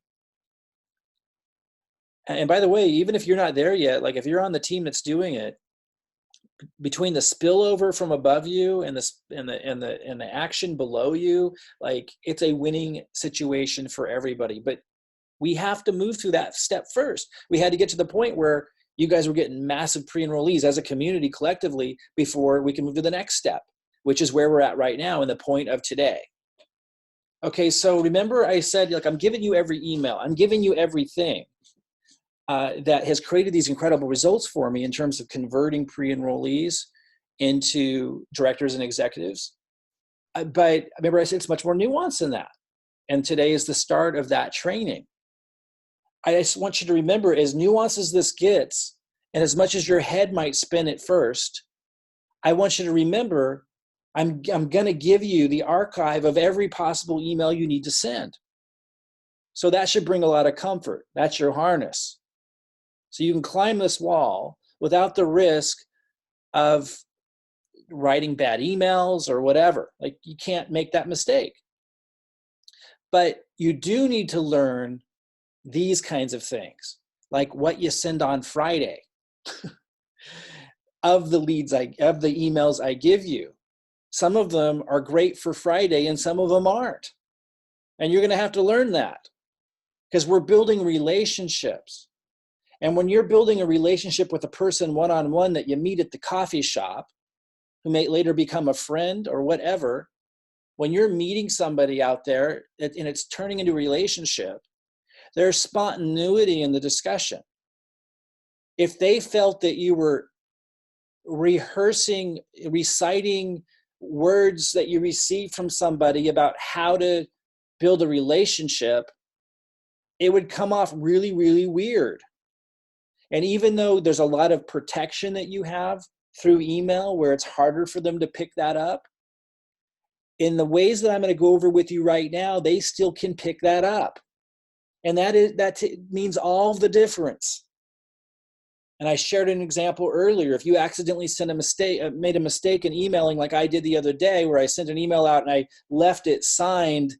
And by the way, even if you're not there yet, like if you're on the team that's doing it, between the spillover from above you and the action below you, like it's a winning situation for everybody. But we have to move through that step first. We had to get to the point where you guys were getting massive pre-enrollees as a community collectively before we can move to the next step, which is where we're at right now in the point of today. Okay, so remember I said, like, I'm giving you every email, I'm giving you everything that has created these incredible results for me in terms of converting pre-enrollees into directors and executives. But remember I said it's much more nuanced than that. And today is the start of that training. I just want you to remember, as nuanced as this gets, and as much as your head might spin at first, I want you to remember, I'm going to give you the archive of every possible email you need to send. So that should bring a lot of comfort. That's your harness. So you can climb this wall without the risk of writing bad emails or whatever. Like, you can't make that mistake. But you do need to learn these kinds of things, like what you send on Friday of the emails I give you. Some of them are great for Friday and some of them aren't. And you're going to have to learn that because we're building relationships. And when you're building a relationship with a person one-on-one that you meet at the coffee shop, who may later become a friend or whatever, when you're meeting somebody out there and it's turning into a relationship, there's spontaneity in the discussion. If they felt that you were reciting words that you received from somebody about how to build a relationship, it would come off really, really weird. And even though there's a lot of protection that you have through email where it's harder for them to pick that up, in the ways that I'm going to go over with you right now, they still can pick that up. And that means all the difference. And I shared an example earlier. If you accidentally made a mistake in emailing like I did the other day, where I sent an email out and I left it signed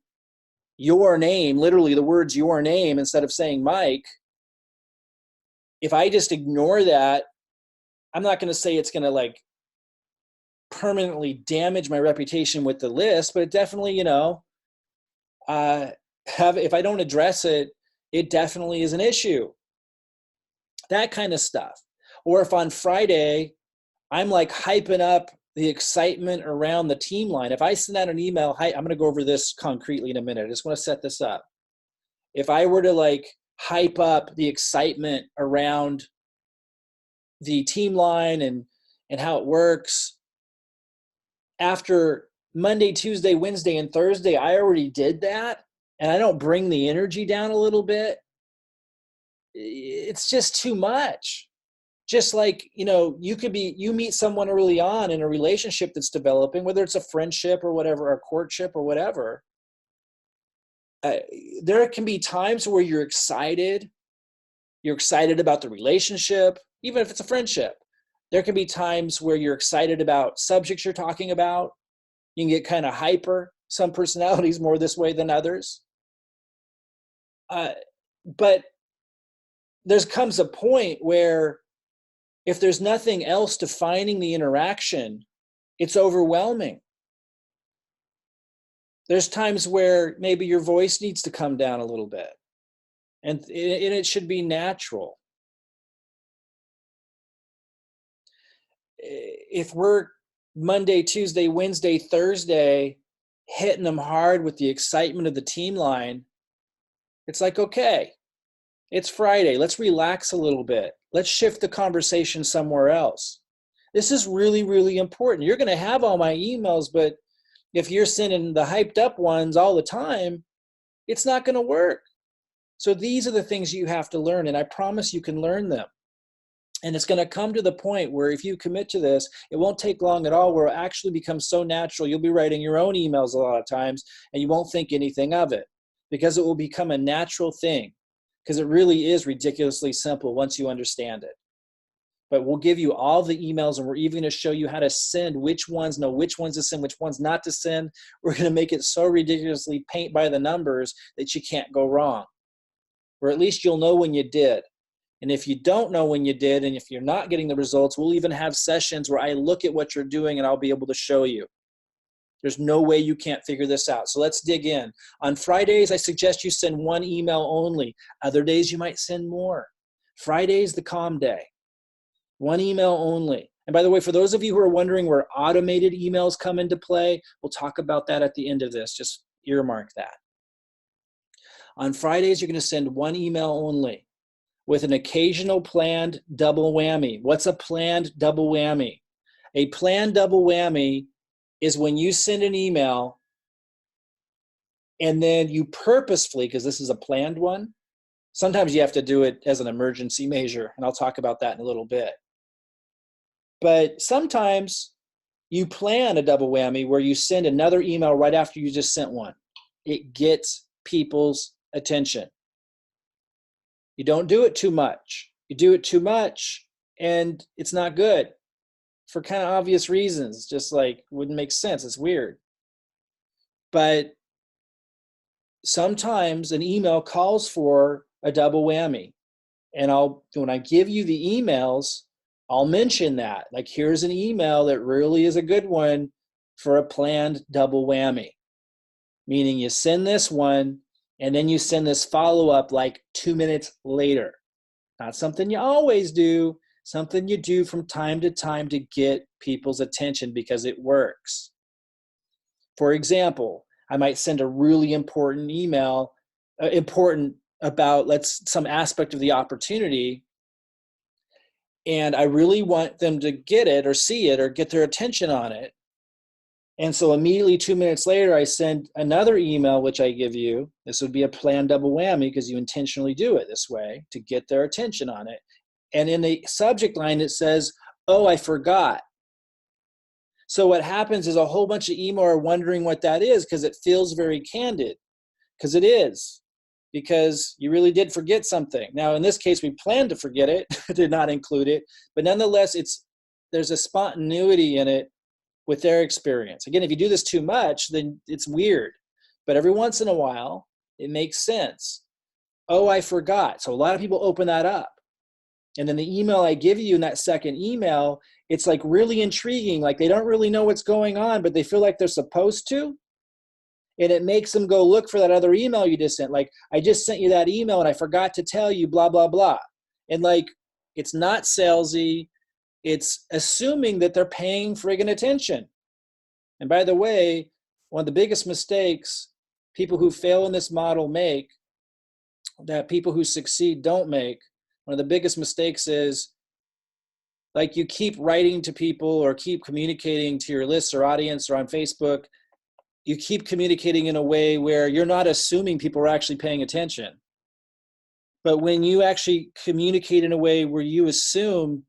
your name, literally the words your name instead of saying Mike, if I just ignore that, I'm not going to say it's going to like permanently damage my reputation with the list, but it definitely, if I don't address it, it definitely is an issue. That kind of stuff. Or if on Friday, I'm like hyping up the excitement around the team line. If I send out an email, I'm going to go over this concretely in a minute. I just want to set this up. If I were to like hype up the excitement around the team line and how it works, after Monday, Tuesday, Wednesday, and Thursday, I already did that, and I don't bring the energy down a little bit, it's just too much. Just like, you meet someone early on in a relationship that's developing, whether it's a friendship or whatever, or courtship or whatever, there can be times where you're excited about the relationship, even if it's a friendship. There can be times where you're excited about subjects you're talking about. You can get kind of hyper. Some personalities more this way than others. But there comes a point where if there's nothing else defining the interaction, it's overwhelming. There's times where maybe your voice needs to come down a little bit, and it should be natural. If we're Monday, Tuesday, Wednesday, Thursday, hitting them hard with the excitement of the team line, it's like, okay, it's Friday. Let's relax a little bit. Let's shift the conversation somewhere else. This is really, really important. You're going to have all my emails, but if you're sending the hyped up ones all the time, it's not going to work. So these are the things you have to learn, and I promise you can learn them. And it's going to come to the point where if you commit to this, it won't take long at all, where it'll actually become so natural. You'll be writing your own emails a lot of times, and you won't think anything of it because it will become a natural thing, because it really is ridiculously simple once you understand it. But we'll give you all the emails, and we're even going to show you how to send, which ones to send, which ones not to send. We're going to make it so ridiculously paint by the numbers that you can't go wrong. Or at least you'll know when you did. And if you don't know when you did, and if you're not getting the results, we'll even have sessions where I look at what you're doing and I'll be able to show you. There's no way you can't figure this out. So let's dig in. On Fridays, I suggest you send one email only. Other days, you might send more. Friday's the calm day. One email only. And by the way, for those of you who are wondering where automated emails come into play, we'll talk about that at the end of this. Just earmark that. On Fridays, you're going to send one email only with an occasional planned double whammy. What's a planned double whammy? A planned double whammy is when you send an email and then you purposefully, because this is a planned one, sometimes you have to do it as an emergency measure, and I'll talk about that in a little bit. But sometimes you plan a double whammy where you send another email right after you just sent one. It gets people's attention. You don't do it too much. You do it too much and it's not good for kind of obvious reasons. Just like wouldn't make sense. It's weird. But sometimes an email calls for a double whammy. And when I give you the emails, I'll mention that. Like, here's an email that really is a good one for a planned double whammy. Meaning you send this one and then you send this follow-up like 2 minutes later. Not something you always do, something you do from time to time to get people's attention because it works. For example, I might send a really important email, about some aspect of the opportunity, and I really want them to get it or see it or get their attention on it. And so immediately 2 minutes later, I send another email, which I give you. This would be a planned double whammy because you intentionally do it this way to get their attention on it. And in the subject line, it says, "Oh, I forgot." So what happens is a whole bunch of email are wondering what that is because it feels very candid, because it is, because you really did forget something. Now, in this case, we planned to forget it, did not include it, but nonetheless, there's a spontaneity in it with their experience. Again, if you do this too much, then it's weird. But every once in a while, it makes sense. "Oh, I forgot." So a lot of people open that up. And then the email I give you in that second email, it's like really intriguing. Like they don't really know what's going on, but they feel like they're supposed to. And it makes them go look for that other email you just sent. Like, "I just sent you that email and I forgot to tell you blah, blah, blah." And like, It's not salesy. It's assuming that they're paying friggin' attention. And by the way, one of the biggest mistakes people who fail in this model make, that people who succeed don't make, one of the biggest mistakes is, like, you keep writing to people or keep communicating to your lists or audience or on Facebook. You keep communicating in a way where you're not assuming people are actually paying attention. But when you actually communicate in a way where you assume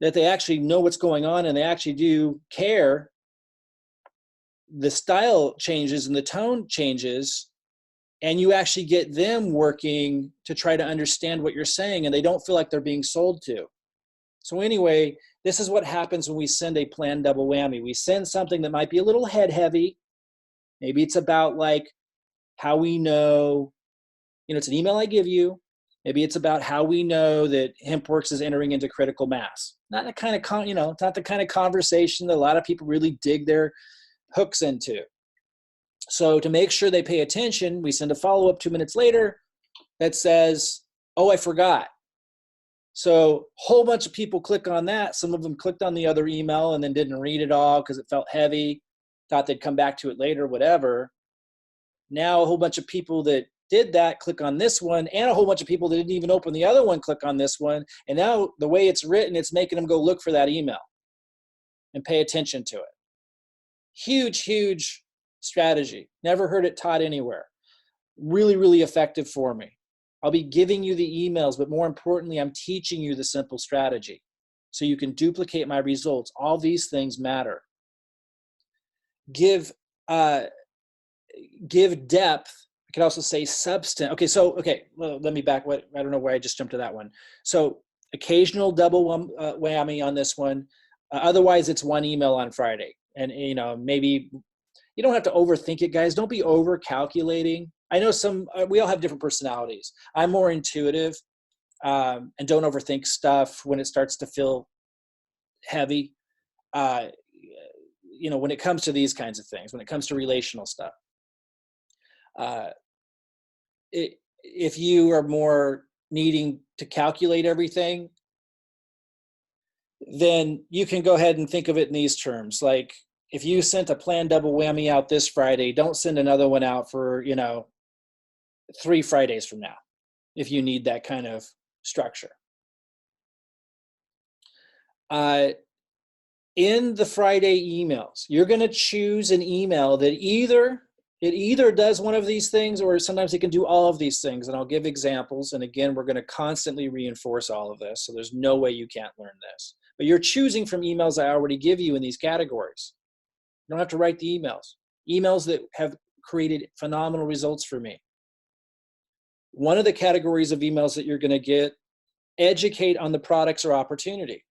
that they actually know what's going on and they actually do care, the style changes and the tone changes, and you actually get them working to try to understand what you're saying, and they don't feel like they're being sold to. So anyway, this is what happens when we send a planned double whammy. We send something that might be a little head heavy. Maybe it's about like how we know, it's an email I give you. Maybe it's about how we know that HempWorks is entering into critical mass. Not the kind of, it's not the kind of conversation that a lot of people really dig their hooks into. So to make sure they pay attention, we send a follow-up 2 minutes later that says, oh, I forgot. So a whole bunch of people click on that. Some of them clicked on the other email and then didn't read it all because it felt heavy, thought they'd come back to it later, whatever. Now a whole bunch of people that did that click on this one, and a whole bunch of people that didn't even open the other one click on this one. And now the way it's written, it's making them go look for that email and pay attention to it. Huge, huge strategy. Never heard it taught anywhere. Really, really effective for me. I'll be giving you the emails, but more importantly, I'm teaching you the simple strategy so you can duplicate my results. All these things matter. Give depth. I could also say substance. Well, let me back. I don't know where I just jumped to that one. So occasional double whammy on this one. Otherwise, it's one email on Friday. And, maybe you don't have to overthink it, guys. Don't be over calculating. I know we all have different personalities. I'm more intuitive and don't overthink stuff when it starts to feel heavy. When it comes to these kinds of things, when it comes to relational stuff. If you are more needing to calculate everything, then you can go ahead and think of it in these terms. Like, if you sent a planned double whammy out this Friday, don't send another one out for, 3 Fridays from now, if you need that kind of structure. In the Friday emails, you're going to choose an email that it either does one of these things, or sometimes it can do all of these things. And I'll give examples. And again, we're going to constantly reinforce all of this. So there's no way you can't learn this. But you're choosing from emails I already give you in these categories. You don't have to write the emails. Emails that have created phenomenal results for me. One of the categories of emails that you're going to get, educate on the products or opportunity.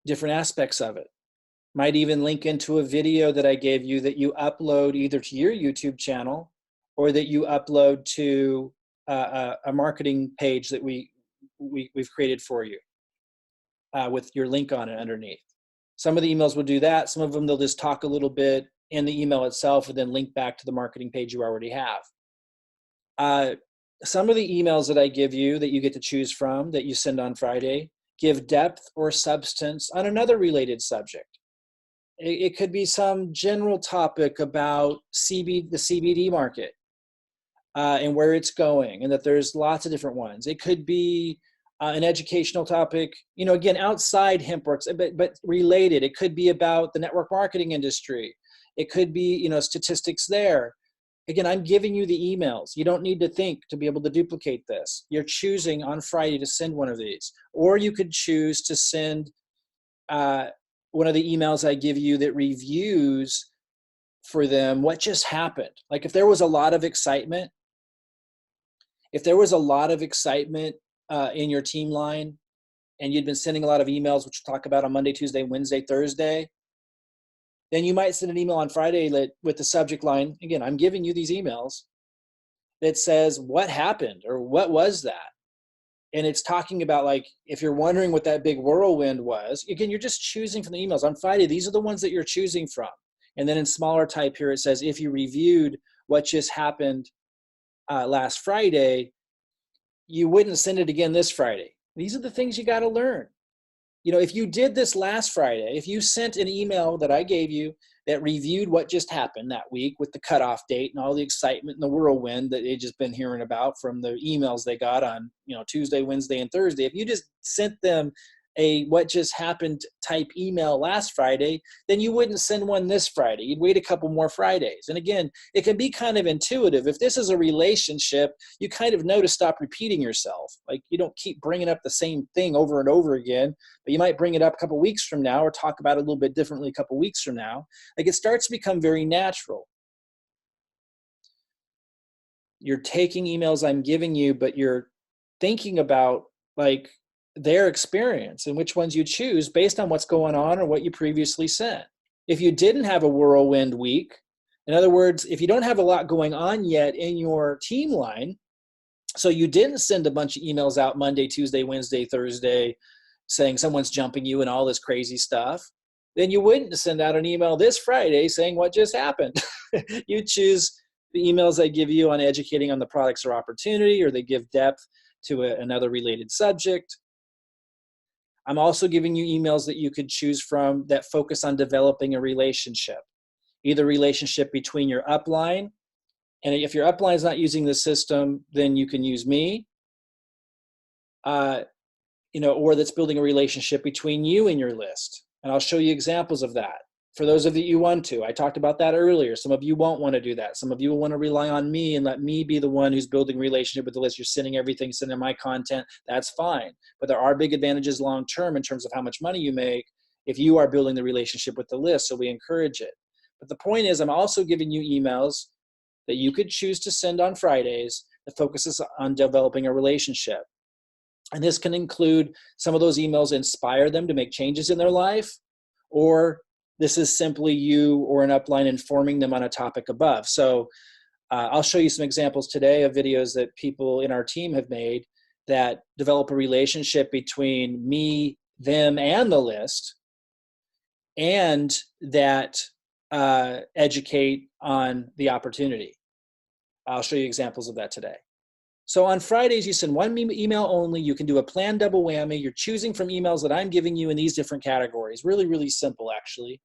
Different aspects of it. Might even link into a video that I gave you that you upload either to your YouTube channel or that you upload to a marketing page that we've created for you with your link on it underneath. Some of the emails will do that. Some of them, they'll just talk a little bit in the email itself and then link back to the marketing page you already have. Some of the emails that I give you that you get to choose from that you send on Friday give depth or substance on another related subject. It could be some general topic about the CBD market and where it's going, and that there's lots of different ones. It could be an educational topic, again, outside HempWorks, but related. It could be about the network marketing industry. It could be, statistics there. Again, I'm giving you the emails. You don't need to think to be able to duplicate this. You're choosing on Friday to send one of these. Or you could choose to send one of the emails I give you that reviews for them what just happened. Like, if there was a lot of excitement, in your team line, and you'd been sending a lot of emails, which we'll talk about on Monday, Tuesday, Wednesday, Thursday, then you might send an email on Friday with the subject line, again, I'm giving you these emails, that says, what happened, or what was that? And it's talking about, like, if you're wondering what that big whirlwind was, again, you're just choosing from the emails. On Friday, these are the ones that you're choosing from. And then in smaller type here, it says, if you reviewed what just happened last Friday, you wouldn't send it again this Friday. These are the things you got to learn. You know, if you did this last Friday, if you sent an email that I gave you that reviewed what just happened that week with the cutoff date and all the excitement and the whirlwind that they've just been hearing about from the emails they got on, you know, Tuesday, Wednesday, and Thursday, if you just sent them a what just happened type email last Friday, then you wouldn't send one this Friday. You'd wait a couple more Fridays. And again, it can be kind of intuitive. If this is a relationship, you kind of know to stop repeating yourself. Like, you don't keep bringing up the same thing over and over again, but you might bring it up a couple weeks from now or talk about it a little bit differently a couple weeks from now. Like, it starts to become very natural. You're taking emails I'm giving you, but you're thinking about like their experience and which ones you choose based on what's going on or what you previously sent. If you didn't have a whirlwind week, in other words, if you don't have a lot going on yet in your team line, so you didn't send a bunch of emails out Monday, Tuesday, Wednesday, Thursday, saying someone's jumping you and all this crazy stuff, then you wouldn't send out an email this Friday saying what just happened. You choose the emails I give you on educating on the products or opportunity, or they give depth to another related subject. I'm also giving you emails that you could choose from that focus on developing a relationship, either relationship between your upline, and if your upline is not using the system, then you can use me, you know, or that's building a relationship between you and your list. And I'll show you examples of that. For those of you want to, I talked about that earlier. Some of you won't want to do that. Some of you will want to rely on me and let me be the one who's building a relationship with the list. You're sending everything, sending my content. That's fine. But there are big advantages long-term in terms of how much money you make if you are building the relationship with the list. So we encourage it. But the point is, I'm also giving you emails that you could choose to send on Fridays that focuses on developing a relationship. And this can include some of those emails inspire them to make changes in their life, or this is simply you or an upline informing them on a topic above. So I'll show you some examples today of videos that people in our team have made that develop a relationship between me, them, and the list, and that educate on the opportunity. I'll show you examples of that today. So on Fridays, you send one email only. You can do a planned double whammy. You're choosing from emails that I'm giving you in these different categories. Really, really simple, actually.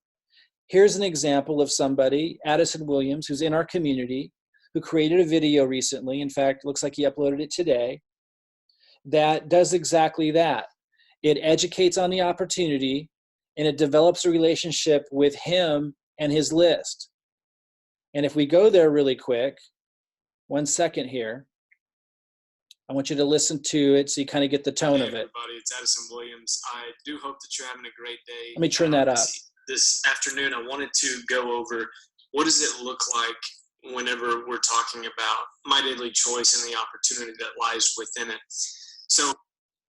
Here's an example of somebody, Addison Williams, who's in our community, who created a video recently. In fact, it looks like he uploaded it today, that does exactly that. It educates on the opportunity, and it develops a relationship with him and his list. And if we go there really quick, 1 second here, I want you to listen to it so you kind of get the tone of it. Hey everybody, it's Addison Williams. I do hope that you're having a great day. Let me turn that up. This afternoon, I wanted to go over what does it look like whenever we're talking about my daily choice and the opportunity that lies within it. So,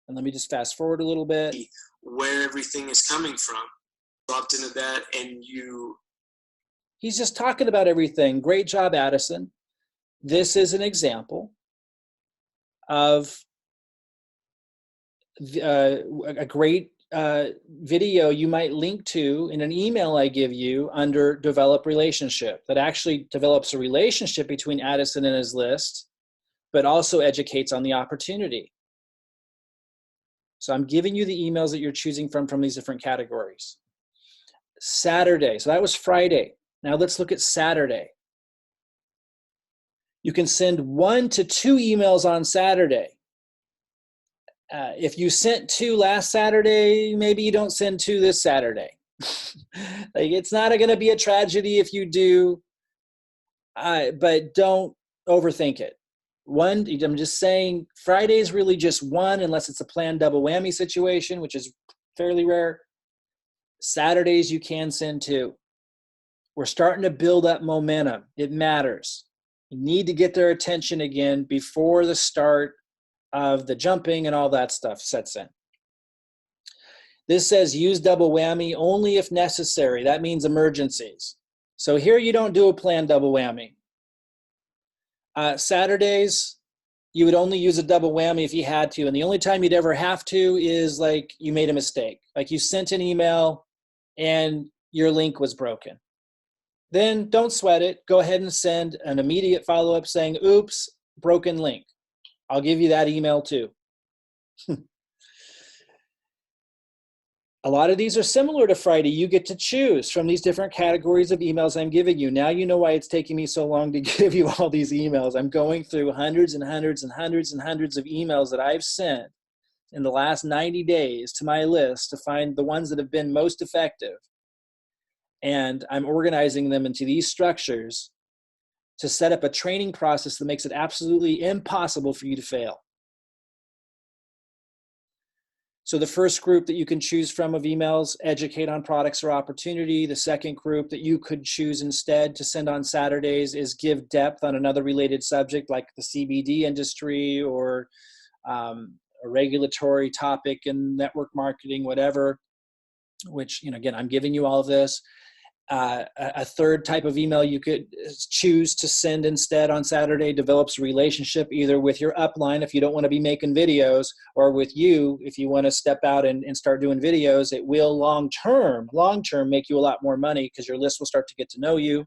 and let me just fast forward a little bit. Where everything is coming from. Dropped into that, and He's just talking about everything. Great job, Addison. This is an example of a great video you might link to in an email I give you under Develop Relationship that actually develops a relationship between Addison and his list, but also educates on the opportunity. So I'm giving you the emails that you're choosing from these different categories. Saturday, so that was Friday. Now let's look at Saturday. You can send 1 to 2 emails on Saturday. If you sent 2 last Saturday, maybe you don't send 2 this Saturday. Like, it's not going to be a tragedy if you do, but don't overthink it. I'm just saying Friday is really just 1 unless it's a planned double whammy situation, which is fairly rare. Saturdays you can send 2. We're starting to build up momentum. It matters. You need to get their attention again before the start of the jumping and all that stuff sets in. This says use double whammy only if necessary. That means emergencies. So here you don't do a planned double whammy. Saturdays, you would only use a double whammy if you had to. And the only time you'd ever have to is like you made a mistake. Like you sent an email and your link was broken. Then don't sweat it. Go ahead and send an immediate follow-up saying, oops, broken link. I'll give you that email too. A lot of these are similar to Friday. You get to choose from these different categories of emails I'm giving you. Now you know why it's taking me so long to give you all these emails. I'm going through hundreds and hundreds and hundreds and hundreds of emails that I've sent in the last 90 days to my list to find the ones that have been most effective. And I'm organizing them into these structures to set up a training process that makes it absolutely impossible for you to fail. So the first group that you can choose from of emails, educate on products or opportunity. The second group that you could choose instead to send on Saturdays is give depth on another related subject like the CBD industry or a regulatory topic in network marketing, whatever, which, again, I'm giving you all of this. A third type of email you could choose to send instead on Saturday develops a relationship either with your upline if you don't want to be making videos, or with you if you want to step out and start doing videos. It will long-term make you a lot more money because your list will start to get to know you,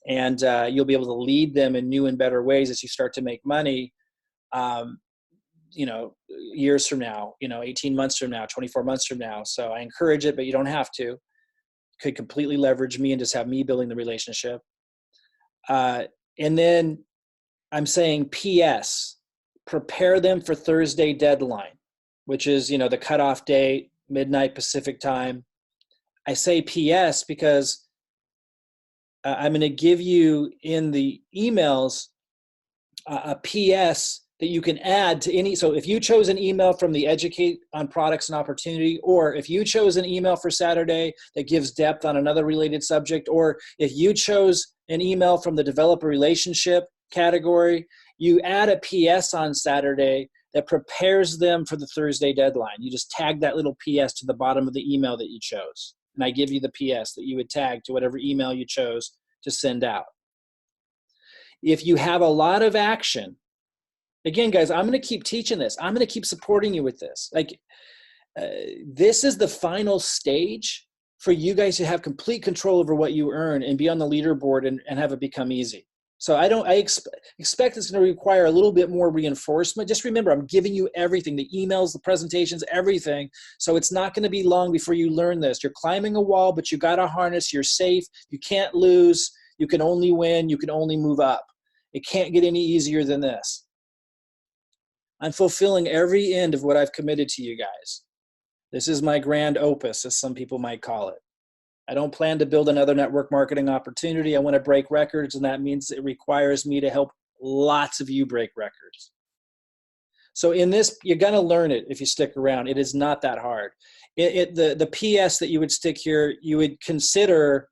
and you'll be able to lead them in new and better ways as you start to make money, years from now, 18 months from now, 24 months from now. So I encourage it, but you don't have to. Could completely leverage me and just have me building the relationship. And then I'm saying PS, prepare them for Thursday deadline, which is, the cutoff date, midnight Pacific time. I say PS because I'm going to give you in the emails a PS that you can add to any. So if you chose an email from the educate on products and opportunity, or if you chose an email for Saturday that gives depth on another related subject, or if you chose an email from the developer relationship category, you add a PS on Saturday that prepares them for the Thursday deadline. You just tag that little PS to the bottom of the email that you chose. And I give you the PS that you would tag to whatever email you chose to send out. If you have a lot of action, again, guys, I'm going to keep teaching this. I'm going to keep supporting you with this. This is the final stage for you guys to have complete control over what you earn and be on the leaderboard and have it become easy. So I expect it's going to require a little bit more reinforcement. Just remember, I'm giving you everything, the emails, the presentations, everything. So it's not going to be long before you learn this. You're climbing a wall, but you got a harness. You're safe. You can't lose. You can only win. You can only move up. It can't get any easier than this. I'm fulfilling every end of what I've committed to you guys. This is my grand opus, as some people might call it. I don't plan to build another network marketing opportunity. I want to break records, and that means it requires me to help lots of you break records. So in this, you're going to learn it if you stick around. It is not that hard. The PS that you would stick here, you would consider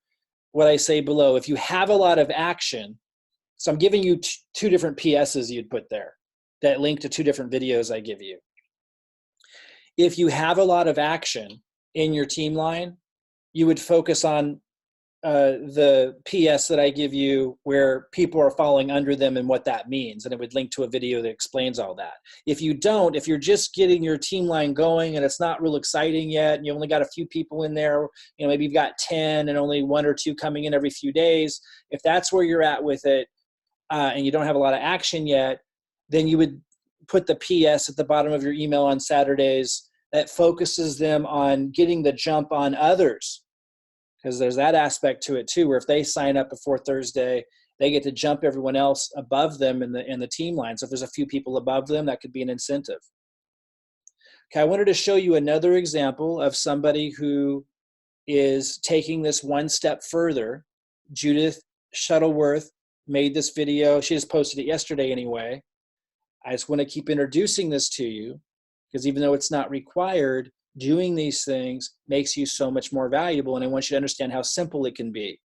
what I say below. If you have a lot of action, so I'm giving you two different PSs you'd put there that link to two different videos I give you. If you have a lot of action in your team line, you would focus on the PS that I give you where people are falling under them and what that means, and it would link to a video that explains all that. If you don't, if you're just getting your team line going and it's not real exciting yet, and you only got a few people in there, maybe you've got 10 and only 1 or 2 coming in every few days, if that's where you're at with it and you don't have a lot of action yet, then you would put the PS at the bottom of your email on Saturdays that focuses them on getting the jump on others. Because there's that aspect to it too, where if they sign up before Thursday, they get to jump everyone else above them in the team line. So if there's a few people above them, that could be an incentive. Okay, I wanted to show you another example of somebody who is taking this one step further. Judith Shuttleworth made this video. She just posted it yesterday anyway. I just want to keep introducing this to you because even though it's not required, doing these things makes you so much more valuable, and I want you to understand how simple it can be.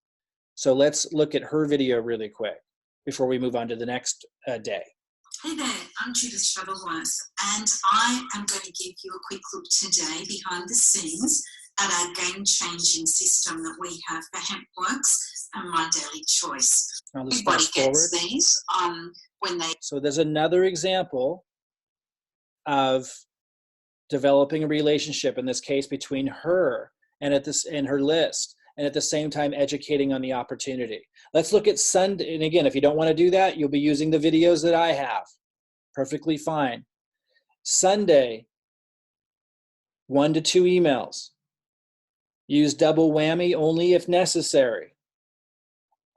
So let's look at her video really quick before we move on to the next day. Hey there, I'm Judith Shuttleworth, and I am going to give you a quick look today behind the scenes at our game-changing system that we have for HempWorks and MyDailyChoice. Everybody gets these when they... So there's another example of developing a relationship, in this case between her and her list, and at the same time educating on the opportunity. Let's look at Sunday. And again, if you don't want to do that, you'll be using the videos that I have Perfectly fine. Sunday, 1 to 2 emails. Use double whammy only if necessary.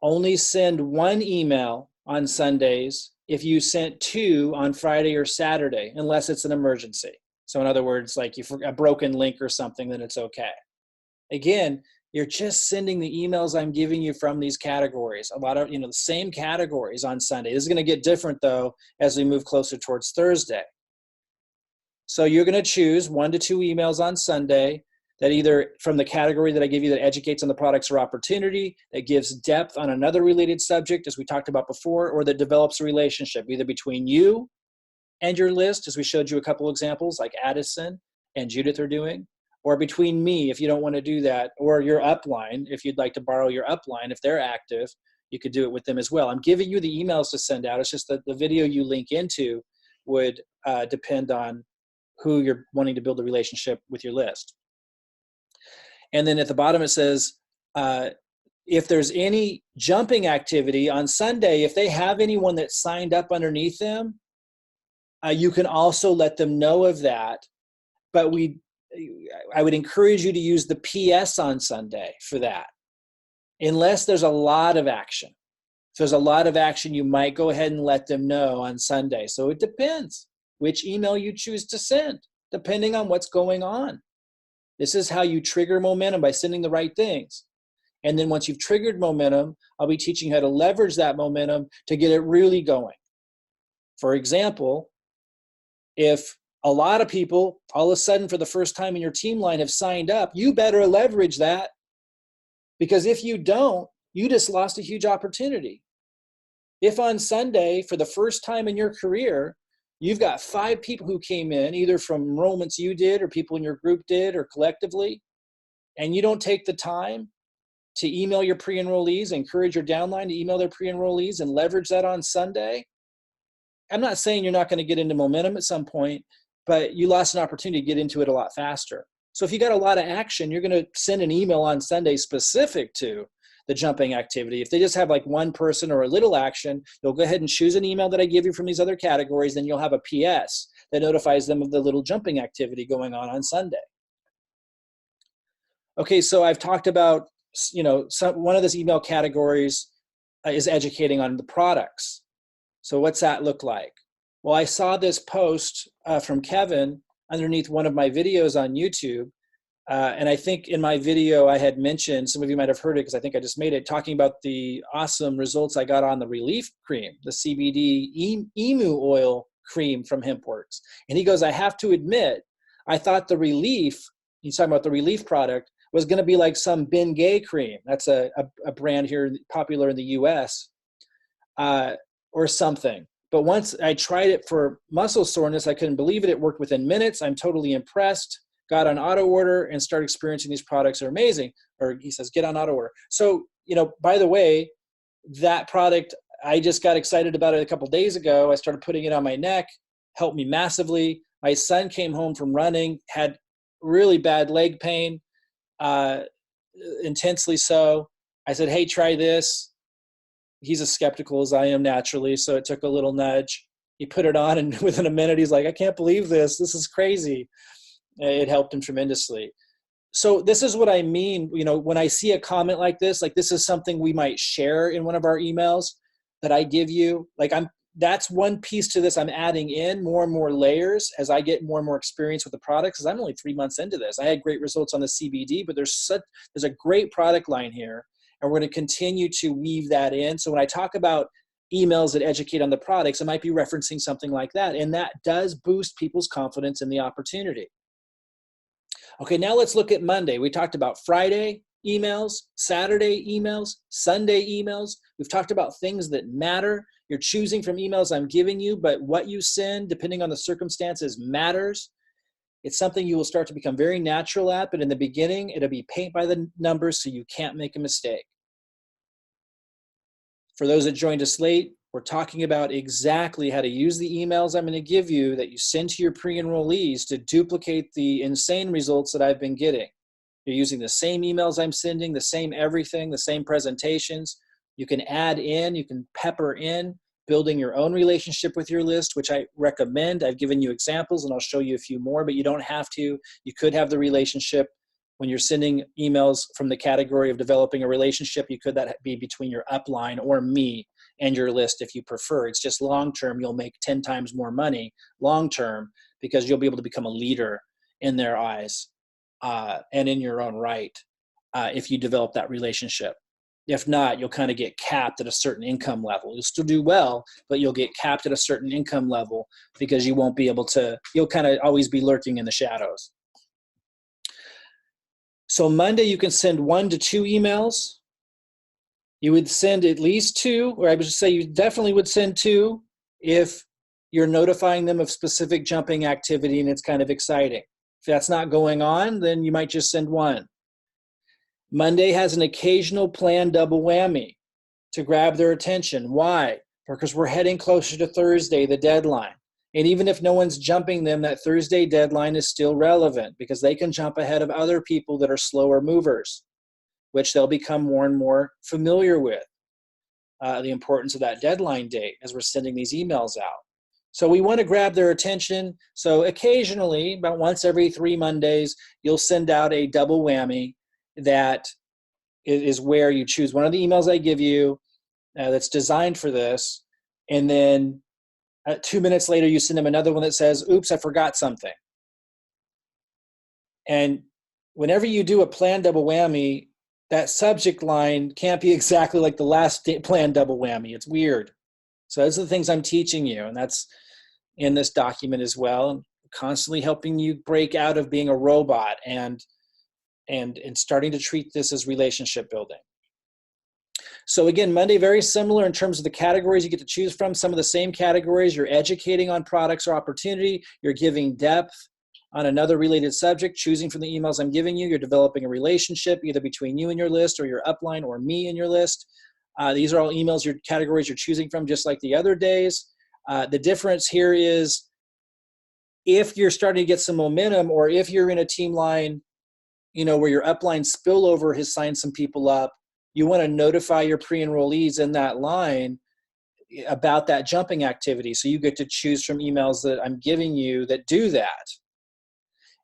Only send 1 email on Sundays if you sent 2 on Friday or Saturday, unless it's an emergency. So in other words, like if a broken link or something, then it's okay. Again, you're just sending the emails I'm giving you from these categories. A lot of, the same categories on Sunday. This is going to get different though as we move closer towards Thursday. So you're going to choose 1 to 2 emails on Sunday that either from the category that I give you that educates on the products or opportunity, that gives depth on another related subject, as we talked about before, or that develops a relationship either between you and your list, as we showed you a couple examples like Addison and Judith are doing, or between me if you don't want to do that, or your upline if you'd like to borrow your upline if they're active, you could do it with them as well. I'm giving you the emails to send out. It's just that the video you link into would depend on who you're wanting to build a relationship with your list. And then at the bottom it says, if there's any jumping activity on Sunday, if they have anyone that signed up underneath them, you can also let them know of that. But I would encourage you to use the PS on Sunday for that, unless there's a lot of action. If there's a lot of action, you might go ahead and let them know on Sunday. So it depends which email you choose to send, depending on what's going on. This is how you trigger momentum, by sending the right things. And then once you've triggered momentum, I'll be teaching you how to leverage that momentum to get it really going. For example, if a lot of people all of a sudden for the first time in your team line have signed up, you better leverage that, because if you don't, you just lost a huge opportunity. If on Sunday, for the first time in your career, you've got 5 people who came in, either from enrollments you did or people in your group did or collectively, and you don't take the time to email your pre-enrollees, encourage your downline to email their pre-enrollees and leverage that on Sunday, I'm not saying you're not going to get into momentum at some point, but you lost an opportunity to get into it a lot faster. So if you got a lot of action, you're going to send an email on Sunday specific to the jumping activity. If they just have like 1 person or a little action, you'll go ahead and choose an email that I give you from these other categories. Then you'll have a PS that notifies them of the little jumping activity going on Sunday. Okay, so I've talked about, one of those email categories is educating on the products. So what's that look like? Well, I saw this post from Kevin underneath one of my videos on YouTube. And I think in my video I had mentioned, some of you might have heard it because I think I just made it, talking about the awesome results I got on the Relief Cream, the CBD emu oil cream from HempWorks. And he goes, I have to admit, I thought the Relief, he's talking about the Relief product, was going to be like some Bengay cream. That's a brand here popular in the US, or something. But once I tried it for muscle soreness, I couldn't believe it. It worked within minutes. I'm totally impressed. Got on auto order and started experiencing these products are amazing. Or he says, get on auto order. So, by the way, that product, I just got excited about it a couple days ago. I started putting it on my neck, helped me massively. My son came home from running, had really bad leg pain, intensely so. I said, hey, try this. He's as skeptical as I am naturally, so it took a little nudge. He put it on, and within a minute, he's like, I can't believe this. This is crazy. It helped him tremendously. So this is what I mean, when I see a comment like this is something we might share in one of our emails that I give you. That's one piece to this. I'm adding in more and more layers as I get more and more experience with the products, because I'm only 3 months into this. I had great results on the CBD, but there's a great product line here, and we're going to continue to weave that in. So when I talk about emails that educate on the products, I might be referencing something like that, and that does boost people's confidence in the opportunity. Okay, now let's look at Monday. We talked about Friday emails, Saturday emails, Sunday emails. We've talked about things that matter. You're choosing from emails I'm giving you, but what you send, depending on the circumstances, matters. It's something you will start to become very natural at, but in the beginning, it'll be paint by the numbers so you can't make a mistake. For those that joined us late, we're talking about exactly how to use the emails I'm going to give you that you send to your pre-enrollees to duplicate the insane results that I've been getting. You're using the same emails I'm sending, the same everything, the same presentations. You can add in, you can pepper in building your own relationship with your list, which I recommend. I've given you examples and I'll show you a few more, but you don't have to. You could have the relationship when you're sending emails from the category of developing a relationship. You could that be between your upline or me and your list if you prefer. It's just long-term, you'll make 10 times more money long-term because you'll be able to become a leader in their eyes and in your own right if you develop that relationship. If not, you'll kind of get capped at a certain income level. You'll still do well, but you'll get capped at a certain income level because you won't be able to, you'll kind of always be lurking in the shadows. So Monday, you can send 1 to 2 emails. You would send at least 2, or I would say you definitely would send 2 if you're notifying them of specific jumping activity and it's kind of exciting. If that's not going on, then you might just send 1. Monday has an occasional planned double whammy to grab their attention. Why? Because we're heading closer to Thursday, the deadline. And even if no one's jumping them, that Thursday deadline is still relevant because they can jump ahead of other people that are slower movers, which they'll become more and more familiar with the importance of that deadline date as we're sending these emails out. So we want to grab their attention. So occasionally, about once every 3 Mondays, you'll send out a double whammy that is where you choose one of the emails I give you that's designed for this, and then 2 minutes later, you send them another one that says, oops, I forgot something. And whenever you do a planned double whammy, that subject line can't be exactly like the last planned double whammy. It's weird. So those are the things I'm teaching you, and that's in this document as well. I'm constantly helping you break out of being a robot and starting to treat this as relationship building. So again, Monday, very similar in terms of the categories you get to choose from. Some of the same categories. You're educating on products or opportunity. You're giving depth on another related subject, choosing from the emails I'm giving you. You're developing a relationship either between you and your list or your upline or me and your list. These are all emails, your categories you're choosing from, just like the other days. The difference here is if you're starting to get some momentum, or if you're in a team line, where your upline spillover has signed some people up, you want to notify your pre-enrollees in that line about that jumping activity. So you get to choose from emails that I'm giving you that do that.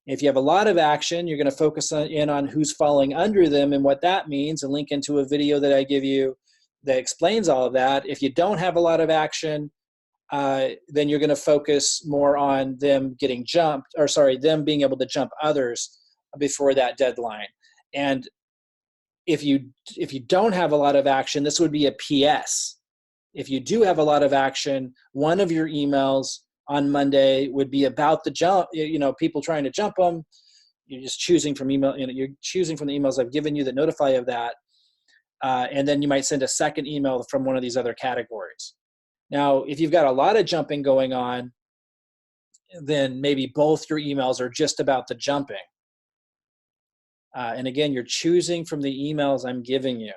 If you have a lot of action, you're going to focus in on who's falling under them and what that means, and link into a video that I give you that explains all of that. If you don't have a lot of action, then you're going to focus more on them getting jumped, them being able to jump others before that deadline. And if you don't have a lot of action, this would be a PS. If you do have a lot of action, one of your emails on Monday would be about the jump, people trying to jump them. You're just choosing from you're choosing from the emails I've given you that notify of that. And then you might send a second email from one of these other categories. Now, if you've got a lot of jumping going on, then maybe both your emails are just about the jumping. And again, you're choosing from the emails I'm giving you,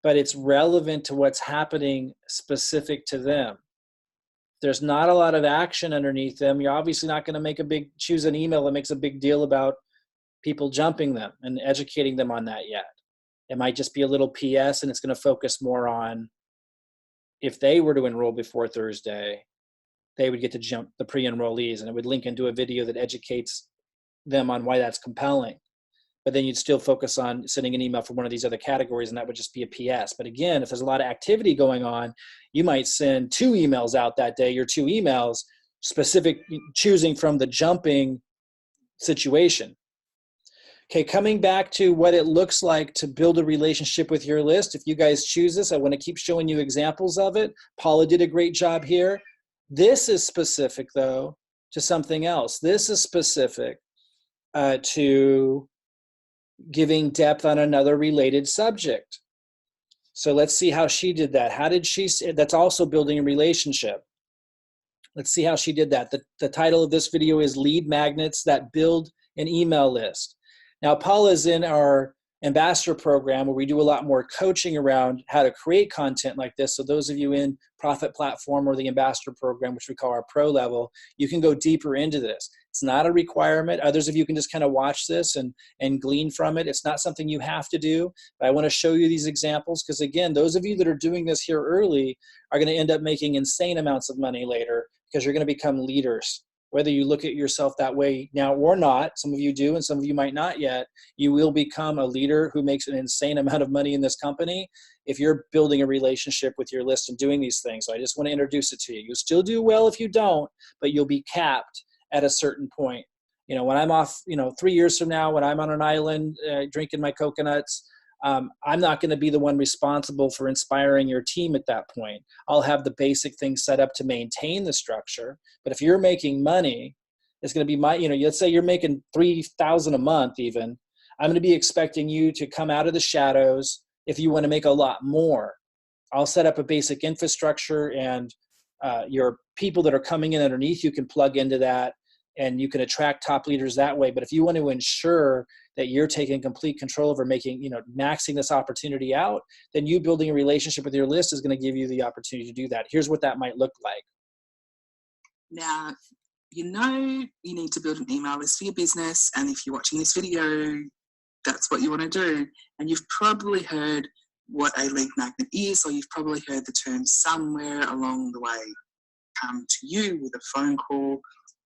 but it's relevant to what's happening specific to them. If there's not a lot of action underneath them, you're obviously not going to choose an email that makes a big deal about people jumping them and educating them on that yet. It might just be a little PS, and it's going to focus more on if they were to enroll before Thursday, they would get to jump the pre-enrollees, and it would link into a video that educates them on why that's compelling. But then you'd still focus on sending an email from one of these other categories, and that would just be a PS. But again, if there's a lot of activity going on, you might send 2 emails out that day, your 2 emails specific, choosing from the jumping situation. Okay, coming back to what it looks like to build a relationship with your list. If you guys choose this, I want to keep showing you examples of it. Paula did a great job here. This is specific, though, to something else. This is specific to giving depth on another related subject. So let's see how she did that. How did she? That's also building a relationship. Let's see how she did that. The title of this video is Lead Magnets That Build an Email List. Now, Paula's in our ambassador program where we do a lot more coaching around how to create content like this. So those of you in Profit Platform or the ambassador program, which we call our pro level, you can go deeper into this. It's not a requirement. Others of you can just kind of watch this and glean from it. It's not something you have to do, but I want to show you these examples because, again, those of you that are doing this here early are going to end up making insane amounts of money later because you're going to become leaders. Whether you look at yourself that way now or not, some of you do and some of you might not yet, you will become a leader who makes an insane amount of money in this company if you're building a relationship with your list and doing these things. So I just want to introduce it to you. You'll still do well if you don't, but you'll be capped at a certain point. You know, when I'm off, 3 years from now, when I'm on an island drinking my coconuts, I'm not going to be the one responsible for inspiring your team at that point. I'll have the basic things set up to maintain the structure. But if you're making money, it's going to be let's say you're making $3,000 a month even. I'm going to be expecting you to come out of the shadows if you want to make a lot more. I'll set up a basic infrastructure and your people that are coming in underneath you can plug into that and you can attract top leaders that way. But if you want to ensure that you're taking complete control over maxing this opportunity out, then you building a relationship with your list is going to give you the opportunity to do that. Here's what that might look like. Now, you need to build an email list for your business. And if you're watching this video, that's what you want to do. And you've probably heard what a lead magnet is, or you've probably heard the term somewhere along the way come to you with a phone call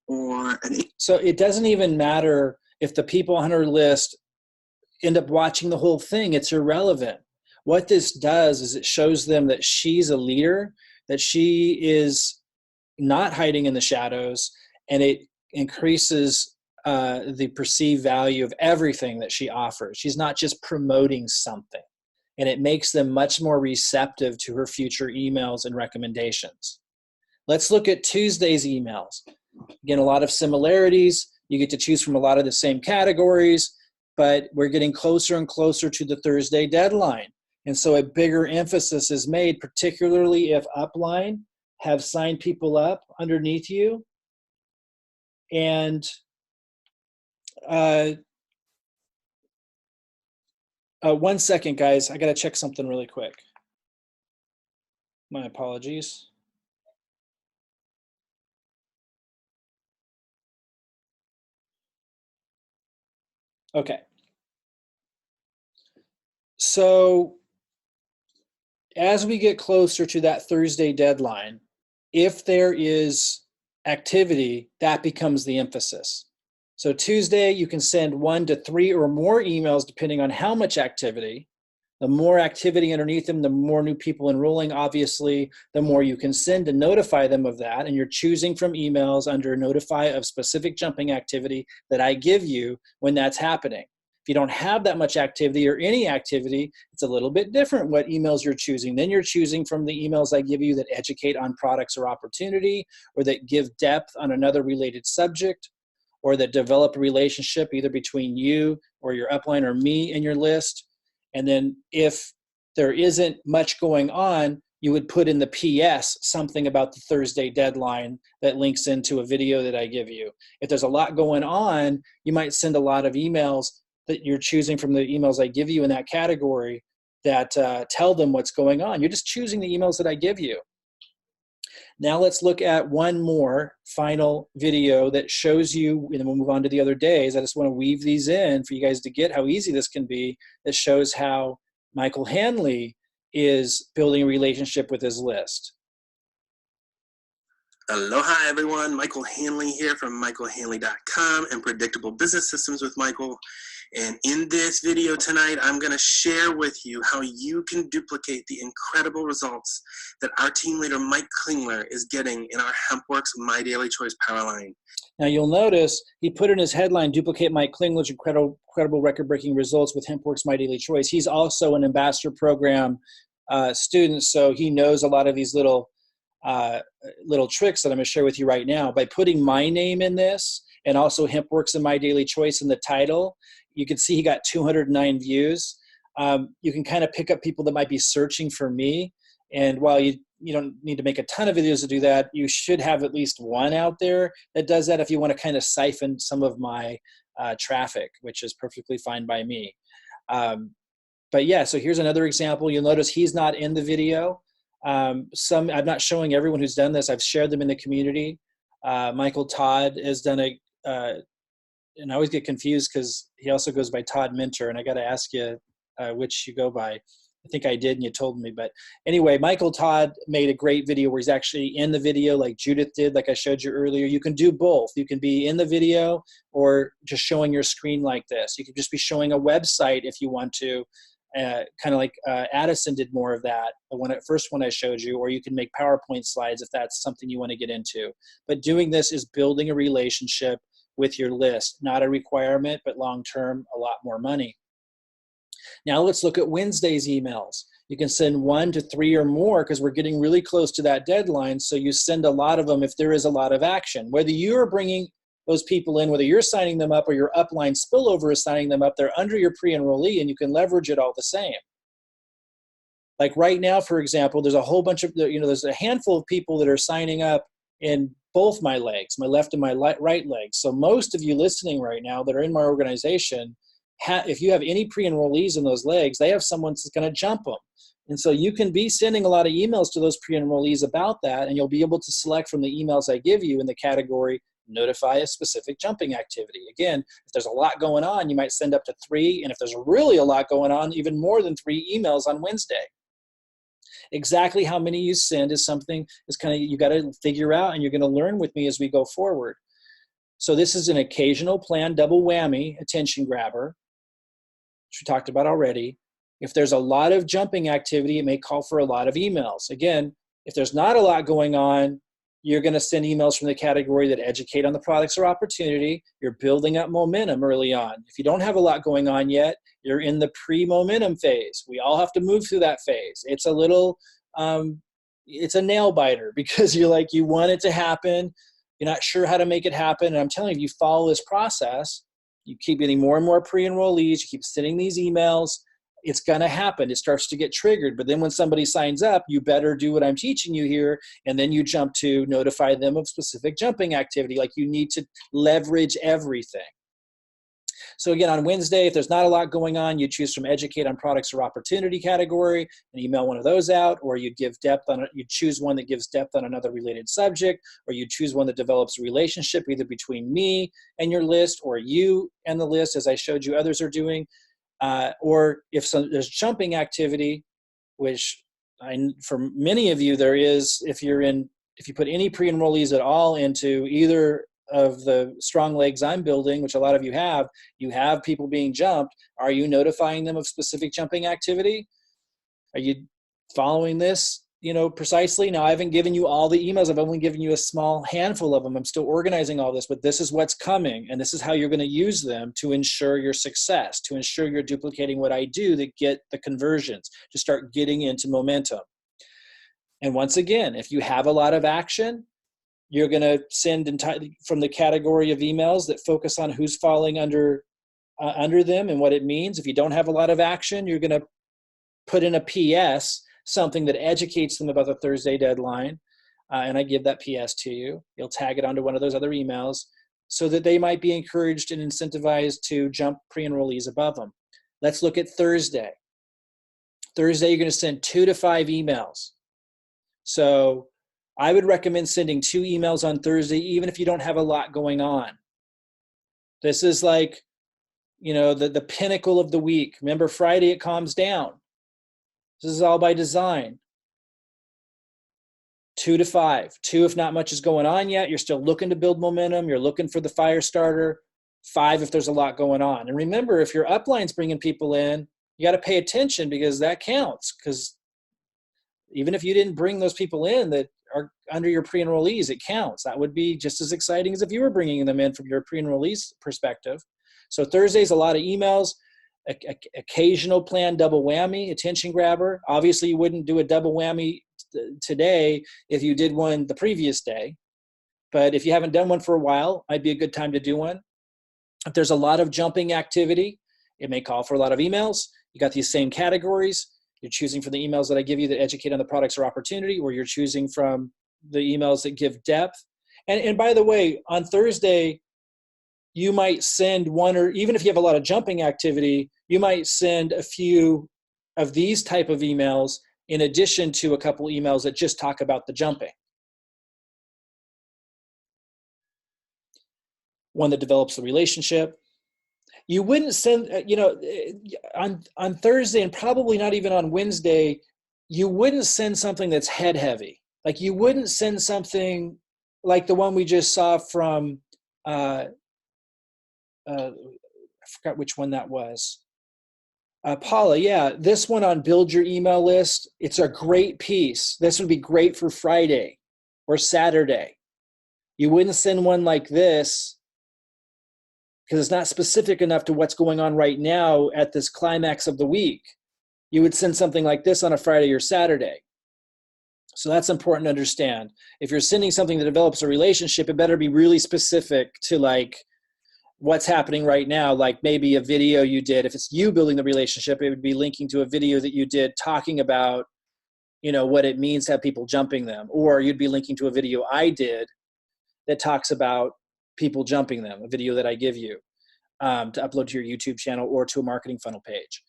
or So it doesn't even matter if the people on her list end up watching the whole thing. It's irrelevant. What this does is it shows them that she's a leader, that she is not hiding in the shadows, and it increases the perceived value of everything that she offers. She's not just promoting something, and it makes them much more receptive to her future emails and recommendations. Let's look at Tuesday's emails. Again, a lot of similarities. You get to choose from a lot of the same categories, but we're getting closer and closer to the Thursday deadline. And so a bigger emphasis is made, particularly if upline have signed people up underneath you. And 1 second, guys. I got to check something really quick. My apologies. Okay. So as we get closer to that Thursday deadline, if there is activity, that becomes the emphasis. So Tuesday, you can send 1 to 3 or more emails depending on how much activity. The more activity underneath them, the more new people enrolling, obviously, the more you can send to notify them of that. And you're choosing from emails under notify of specific jumping activity that I give you when that's happening. If you don't have that much activity or any activity, it's a little bit different what emails you're choosing. Then you're choosing from the emails I give you that educate on products or opportunity, or that give depth on another related subject, or that develop a relationship either between you or your upline or me and your list. And then if there isn't much going on, you would put in the PS something about the Thursday deadline that links into a video that I give you. If there's a lot going on, you might send a lot of emails that you're choosing from the emails I give you in that category that tell them what's going on. You're just choosing the emails that I give you. Now let's look at one more final video that shows you, and then we'll move on to the other days. I just want to weave these in for you guys to get how easy this can be. That shows how Michael Hanley is building a relationship with his list. Aloha everyone, Michael Hanley here from michaelhanley.com and Predictable Business Systems with Michael. And in this video tonight, I'm going to share with you how you can duplicate the incredible results that our team leader, Mike Klingler, is getting in our HempWorks My Daily Choice Powerline. Now you'll notice he put in his headline, duplicate Mike Klingler's incredible record-breaking results with HempWorks My Daily Choice. He's also an ambassador program student, so he knows a lot of these little tricks that I'm going to share with you right now. By putting my name in this and also HempWorks and My Daily Choice in the title, you can see he got 209 views. You can kind of pick up people that might be searching for me. And while you don't need to make a ton of videos to do that, you should have at least one out there that does that if you want to kind of siphon some of my traffic, which is perfectly fine by me. But yeah, so here's another example. You'll notice he's not in the video. I'm not showing everyone who's done this. I've shared them in the community. Michael Todd has done and I always get confused because he also goes by Todd Minter, and I got to ask you which you go by. I think I did, and you told me. But anyway, Michael Todd made a great video where he's actually in the video like Judith did, like I showed you earlier. You can do both. You can be in the video or just showing your screen like this. You could just be showing a website if you want to, kind of like Addison did more of that first one I showed you, or you can make PowerPoint slides if that's something you want to get into. But doing this is building a relationship with your list, not a requirement, but long-term, a lot more money. Now let's look at Wednesday's emails. You can send 1 to 3 or more because we're getting really close to that deadline. So you send a lot of them if there is a lot of action. Whether you're bringing those people in, whether you're signing them up or your upline spillover is signing them up, they're under your pre-enrollee and you can leverage it all the same. Like right now, for example, there's a whole bunch of, there's a handful of people that are signing up in both my legs, my left and my right leg. So most of you listening right now that are in my organization, if you have any pre-enrollees in those legs, they have someone that's going to jump them. And so you can be sending a lot of emails to those pre-enrollees about that, and you'll be able to select from the emails I give you in the category, notify a specific jumping activity. Again, if there's a lot going on, you might send up to 3, and if there's really a lot going on, even more than 3 emails on Wednesday. Exactly how many you send is something you got to figure out, and you're going to learn with me as we go forward. So this is an occasional planned double whammy attention grabber, which we talked about already. If there's a lot of jumping activity, it may call for a lot of emails. Again, if there's not a lot going on, you're going to send emails from the category that educate on the products or opportunity. You're building up momentum early on. If you don't have a lot going on yet, you're in the pre-momentum phase. We all have to move through that phase. It's a little, it's a nail biter because you want it to happen. You're not sure how to make it happen. And I'm telling you, if you follow this process, you keep getting more and more pre-enrollees, you keep sending these emails, it's going to happen. It starts to get triggered. But then when somebody signs up, you better do what I'm teaching you here, and then you jump to notify them of specific jumping activity. Like you need to leverage everything. So again, on Wednesday, if there's not a lot going on, you choose from educate on products or opportunity category and email one of those out, or you give depth on it. You choose one that gives depth on another related subject, or you choose one that develops a relationship either between me and your list or you and the list, as I showed you others are doing. Or if there's jumping activity, which for many of you there is, if you put any pre-enrollees at all into either of the strong legs I'm building, which a lot of you have people being jumped. Are you notifying them of specific jumping activity? Are you following this, precisely? Now, I haven't given you all the emails. I've only given you a small handful of them. I'm still organizing all this, but this is what's coming, and this is how you're going to use them to ensure your success, to ensure you're duplicating what I do to get the conversions, to start getting into momentum. And once again, if you have a lot of action, you're going to send entirely from the category of emails that focus on who's falling under them and what it means. If you don't have a lot of action, you're going to put in a PS, something that educates them about the Thursday deadline, and I give that PS to you. You'll tag it onto one of those other emails so that they might be encouraged and incentivized to jump pre-enrollees above them. Let's look at Thursday. Thursday, you're going to send 2 to 5 emails. So I would recommend sending 2 emails on Thursday, even if you don't have a lot going on. This is like, the pinnacle of the week. Remember, Friday, it calms down. This is all by design. 2 to 5. 2 if not much is going on yet. You're still looking to build momentum. You're looking for the fire starter. 5 if there's a lot going on. And remember, if your upline's bringing people in, you got to pay attention because that counts. Because even if you didn't bring those people in that are under your pre-enrollees, it counts. That would be just as exciting as if you were bringing them in from your pre-enrollees perspective. So Thursday's a lot of emails. Occasional planned double whammy, attention grabber. Obviously, you wouldn't do a double whammy today if you did one the previous day. But if you haven't done one for a while, might be a good time to do one. If there's a lot of jumping activity, it may call for a lot of emails. You got these same categories. You're choosing from the emails that I give you that educate on the products or opportunity, or you're choosing from the emails that give depth. And by the way, on Thursday, you might send one, or even if you have a lot of jumping activity, you might send a few of these type of emails in addition to a couple emails that just talk about the jumping. one that develops the relationship. You wouldn't send, on Thursday and probably not even on Wednesday, you wouldn't send something that's head heavy. Like you wouldn't send something like the one we just saw from, I forgot which one that was. Paula, yeah, this one on build your email list, it's a great piece. This would be great for Friday or Saturday. You wouldn't send one like this because it's not specific enough to what's going on right now at this climax of the week. You would send something like this on a Friday or Saturday. So that's important to understand. If you're sending something that develops a relationship, it better be really specific to like what's happening right now, like maybe a video you did. If it's you building the relationship, it would be linking to a video that you did talking about, what it means to have people jumping them. Or you'd be linking to a video I did that talks about people jumping them, a video that I give you to upload to your YouTube channel or to a marketing funnel page.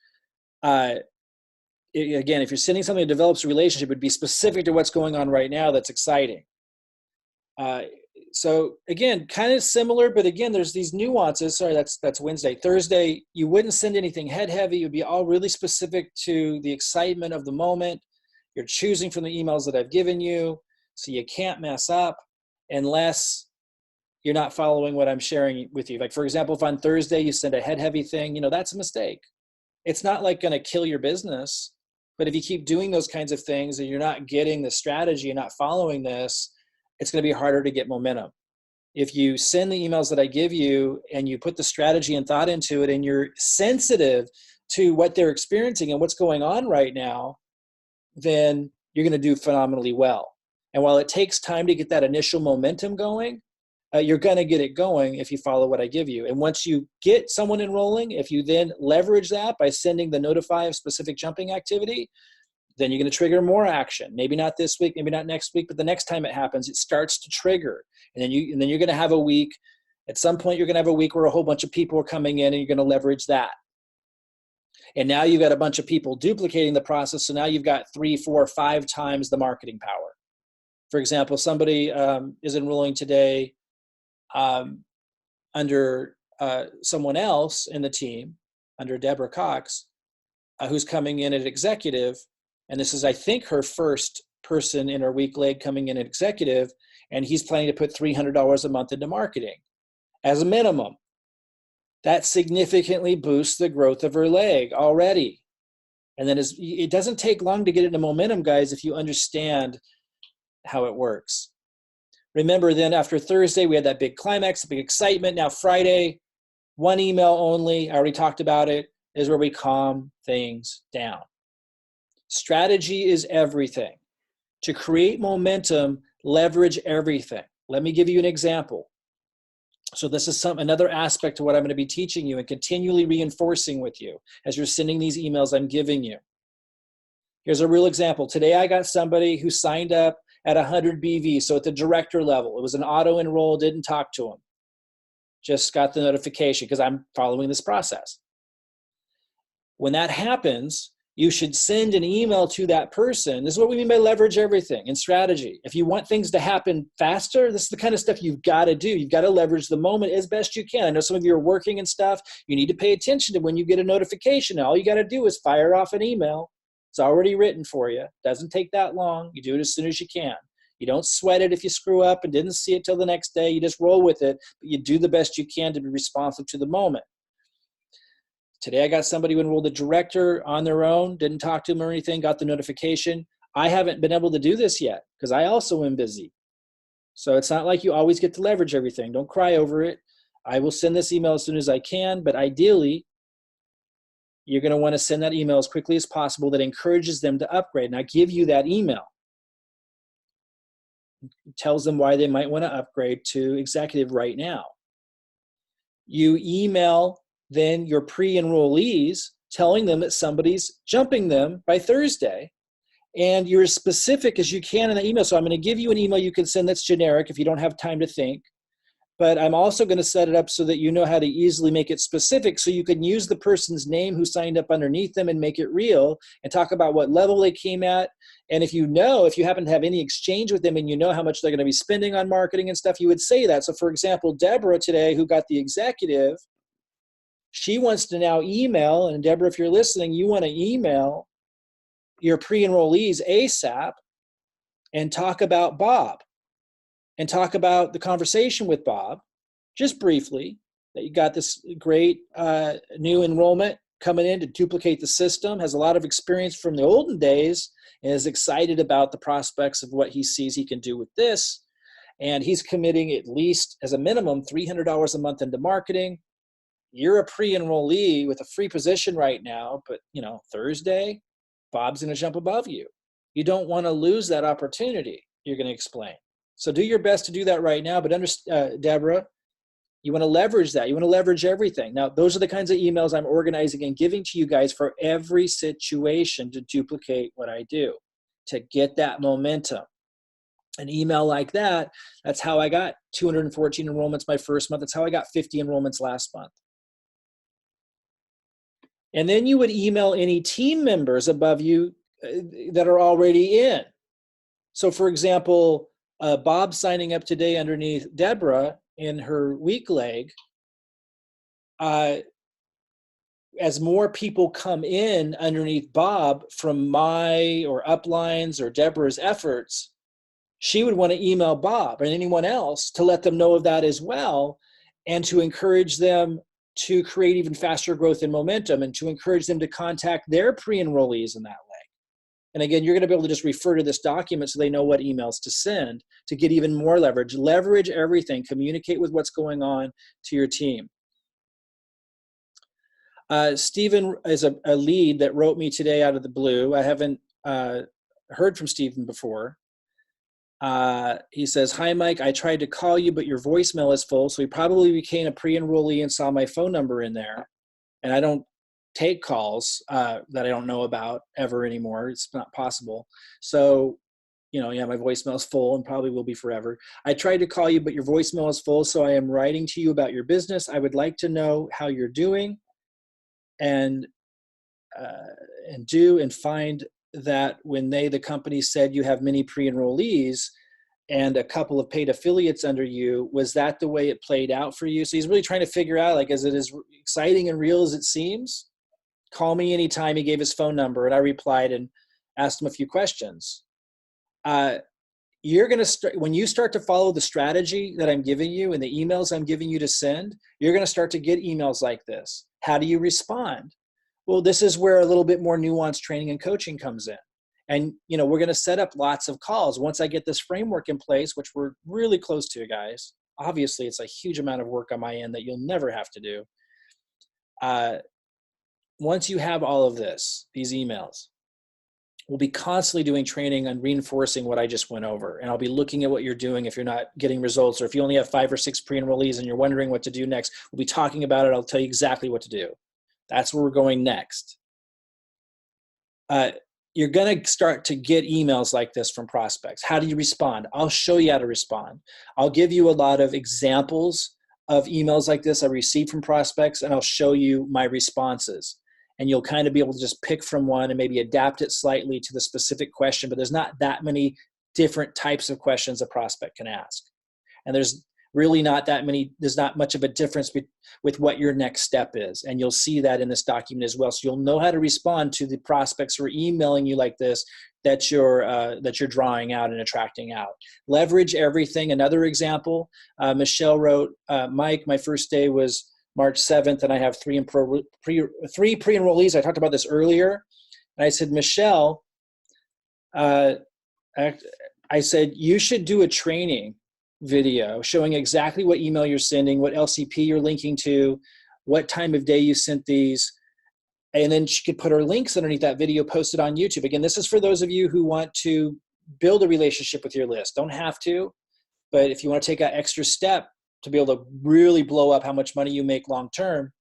Again, if you're sending something that develops a relationship, it would be specific to what's going on right now that's exciting. So again, kind of similar, but again, there's these nuances. Sorry, that's Wednesday. Thursday, you wouldn't send anything head heavy. It would be all really specific to the excitement of the moment. You're choosing from the emails that I've given you, so you can't mess up unless you're not following what I'm sharing with you. Like for example, if on Thursday you send a head heavy thing, that's a mistake. It's not like going to kill your business, but if you keep doing those kinds of things and you're not getting the strategy, you're not following this, it's going to be harder to get momentum. If you send the emails that I give you and you put the strategy and thought into it and you're sensitive to what they're experiencing and what's going on right now, then you're going to do phenomenally well. And while it takes time to get that initial momentum going, you're going to get it going if you follow what I give you. And once you get someone enrolling, if you then leverage that by sending the notify of specific jumping activity, then you're going to trigger more action. Maybe not this week, maybe not next week, but the next time it happens, it starts to trigger. And then you're going to have a week. At some point, you're going to have a week where a whole bunch of people are coming in and you're going to leverage that. And now you've got a bunch of people duplicating the process. So now you've got 3, 4, 5 times the marketing power. For example, somebody is enrolling today under someone else in the team, under Deborah Cox, who's coming in at executive. And this is, I think, her first person in her week leg coming in at executive. And he's planning to put $300 a month into marketing as a minimum. That significantly boosts the growth of her leg already. And then it doesn't take long to get into momentum, guys, if you understand how it works. Remember, then after Thursday, we had that big climax, big excitement. Now Friday, one email only, I already talked about it, is where we calm things down. Strategy is everything. To create momentum, leverage everything. Let me give you an example. So this is another aspect to what I'm going to be teaching you and continually reinforcing with you as you're sending these emails I'm giving you. Here's a real example. Today I got somebody who signed up at 100 BV, so at the director level. It was an auto-enroll, didn't talk to him. Just got the notification because I'm following this process. When that happens, you should send an email to that person. This is what we mean by leverage everything in strategy. If you want things to happen faster, this is the kind of stuff you've got to do. You've got to leverage the moment as best you can. I know some of you are working and stuff. You need to pay attention to when you get a notification. All you got to do is fire off an email. It's already written for you. Doesn't take that long. You do it as soon as you can. You don't sweat it if you screw up and didn't see it till the next day. You just roll with it, but you do the best you can to be responsive to the moment. Today I got somebody who enrolled a director on their own, didn't talk to him or anything, got the notification. I haven't been able to do this yet because I also am busy. So it's not like you always get to leverage everything. Don't cry over it. I will send this email as soon as I can, but ideally, you're going to want to send that email as quickly as possible that encourages them to upgrade. And I give you that email. It tells them why they might want to upgrade to executive right now. You email then your pre-enrollees telling them that somebody's jumping them by Thursday. And you're as specific as you can in the email. So I'm going to give you an email you can send that's generic if you don't have time to think. but I'm also going to set it up so that you know how to easily make it specific, so you can use the person's name who signed up underneath them and make it real and talk about what level they came at. And if you happen to have any exchange with them and you know how much they're going to be spending on marketing and stuff, you would say that. So for example, Deborah today, who got the executive, she wants to now email, and Deborah, if you're listening, you want to email your pre-enrollees ASAP and talk about Bob and talk about the conversation with Bob, just briefly, that you got this great new enrollment coming in to duplicate the system, has a lot of experience from the olden days, and is excited about the prospects of what he sees he can do with this. And he's committing at least, as a minimum, $300 a month into marketing. You're a pre-enrollee with a free position right now, but Thursday, Bob's going to jump above you. You don't want to lose that opportunity, you're going to explain. So do your best to do that right now, but Deborah, you want to leverage that. You want to leverage everything. Now, those are the kinds of emails I'm organizing and giving to you guys for every situation to duplicate what I do, to get that momentum. An email like that, that's how I got 214 enrollments my first month. That's how I got 50 enrollments last month. And then you would email any team members above you that are already in. So for example, Bob signing up today underneath Deborah in her weak leg, as more people come in underneath Bob from my or Upline's or Deborah's efforts, she would want to email Bob and anyone else to let them know of that as well, and to encourage them to create even faster growth and momentum, and to encourage them to contact their pre-enrollees in that way. And again, you're going to be able to just refer to this document so they know what emails to send to get even more leverage. Leverage everything. Communicate with what's going on to your team. Stephen is a lead that wrote me today out of the blue. I haven't heard from Stephen before. He says, "Hi, Mike. I tried to call you, but your voicemail is full." So he probably became a pre-enrollee and saw my phone number in there. And I don't take calls that I don't know about ever anymore. It's not possible. So, my voicemail is full and probably will be forever. "I tried to call you, but your voicemail is full. So I am writing to you about your business. I would like to know how you're doing and find that when the company said you have many pre-enrollees and a couple of paid affiliates under you, was that the way it played out for you?" So he's really trying to figure out, is it as exciting and real as it seems? Call me anytime. He gave his phone number, and I replied and asked him a few questions. You're going to start, when you start to follow the strategy that I'm giving you and the emails I'm giving you to send, you're going to start to get emails like this. How do you respond? Well, this is where a little bit more nuanced training and coaching comes in. And, we're going to set up lots of calls. Once I get this framework in place, which we're really close to, guys, obviously it's a huge amount of work on my end that you'll never have to do. Once you have all of these emails, we'll be constantly doing training and reinforcing what I just went over. And I'll be looking at what you're doing if you're not getting results, or if you only have 5 or 6 pre-enrollees and you're wondering what to do next, we'll be talking about it. I'll tell you exactly what to do. That's where we're going next. You're going to start to get emails like this from prospects. How do you respond? I'll show you how to respond. I'll give you a lot of examples of emails like this I received from prospects, and I'll show you my responses. And you'll kind of be able to just pick from one and maybe adapt it slightly to the specific question, but there's not that many different types of questions a prospect can ask. And there's really not that many, there's not much of a difference with what your next step is. And you'll see that in this document as well. So you'll know how to respond to the prospects who are emailing you like this, that you're drawing out and attracting out. Leverage everything. Another example, Michelle wrote, "Mike, my first day was March 7th, and I have 3 pre-enrollees. I talked about this earlier. And I said, Michelle, I said, you should do a training video showing exactly what email you're sending, what LCP you're linking to, what time of day you sent these. And then she could put her links underneath that video posted on YouTube. Again, this is for those of you who want to build a relationship with your list. Don't have to, but if you want to take that extra step to be able to really blow up how much money you make long-term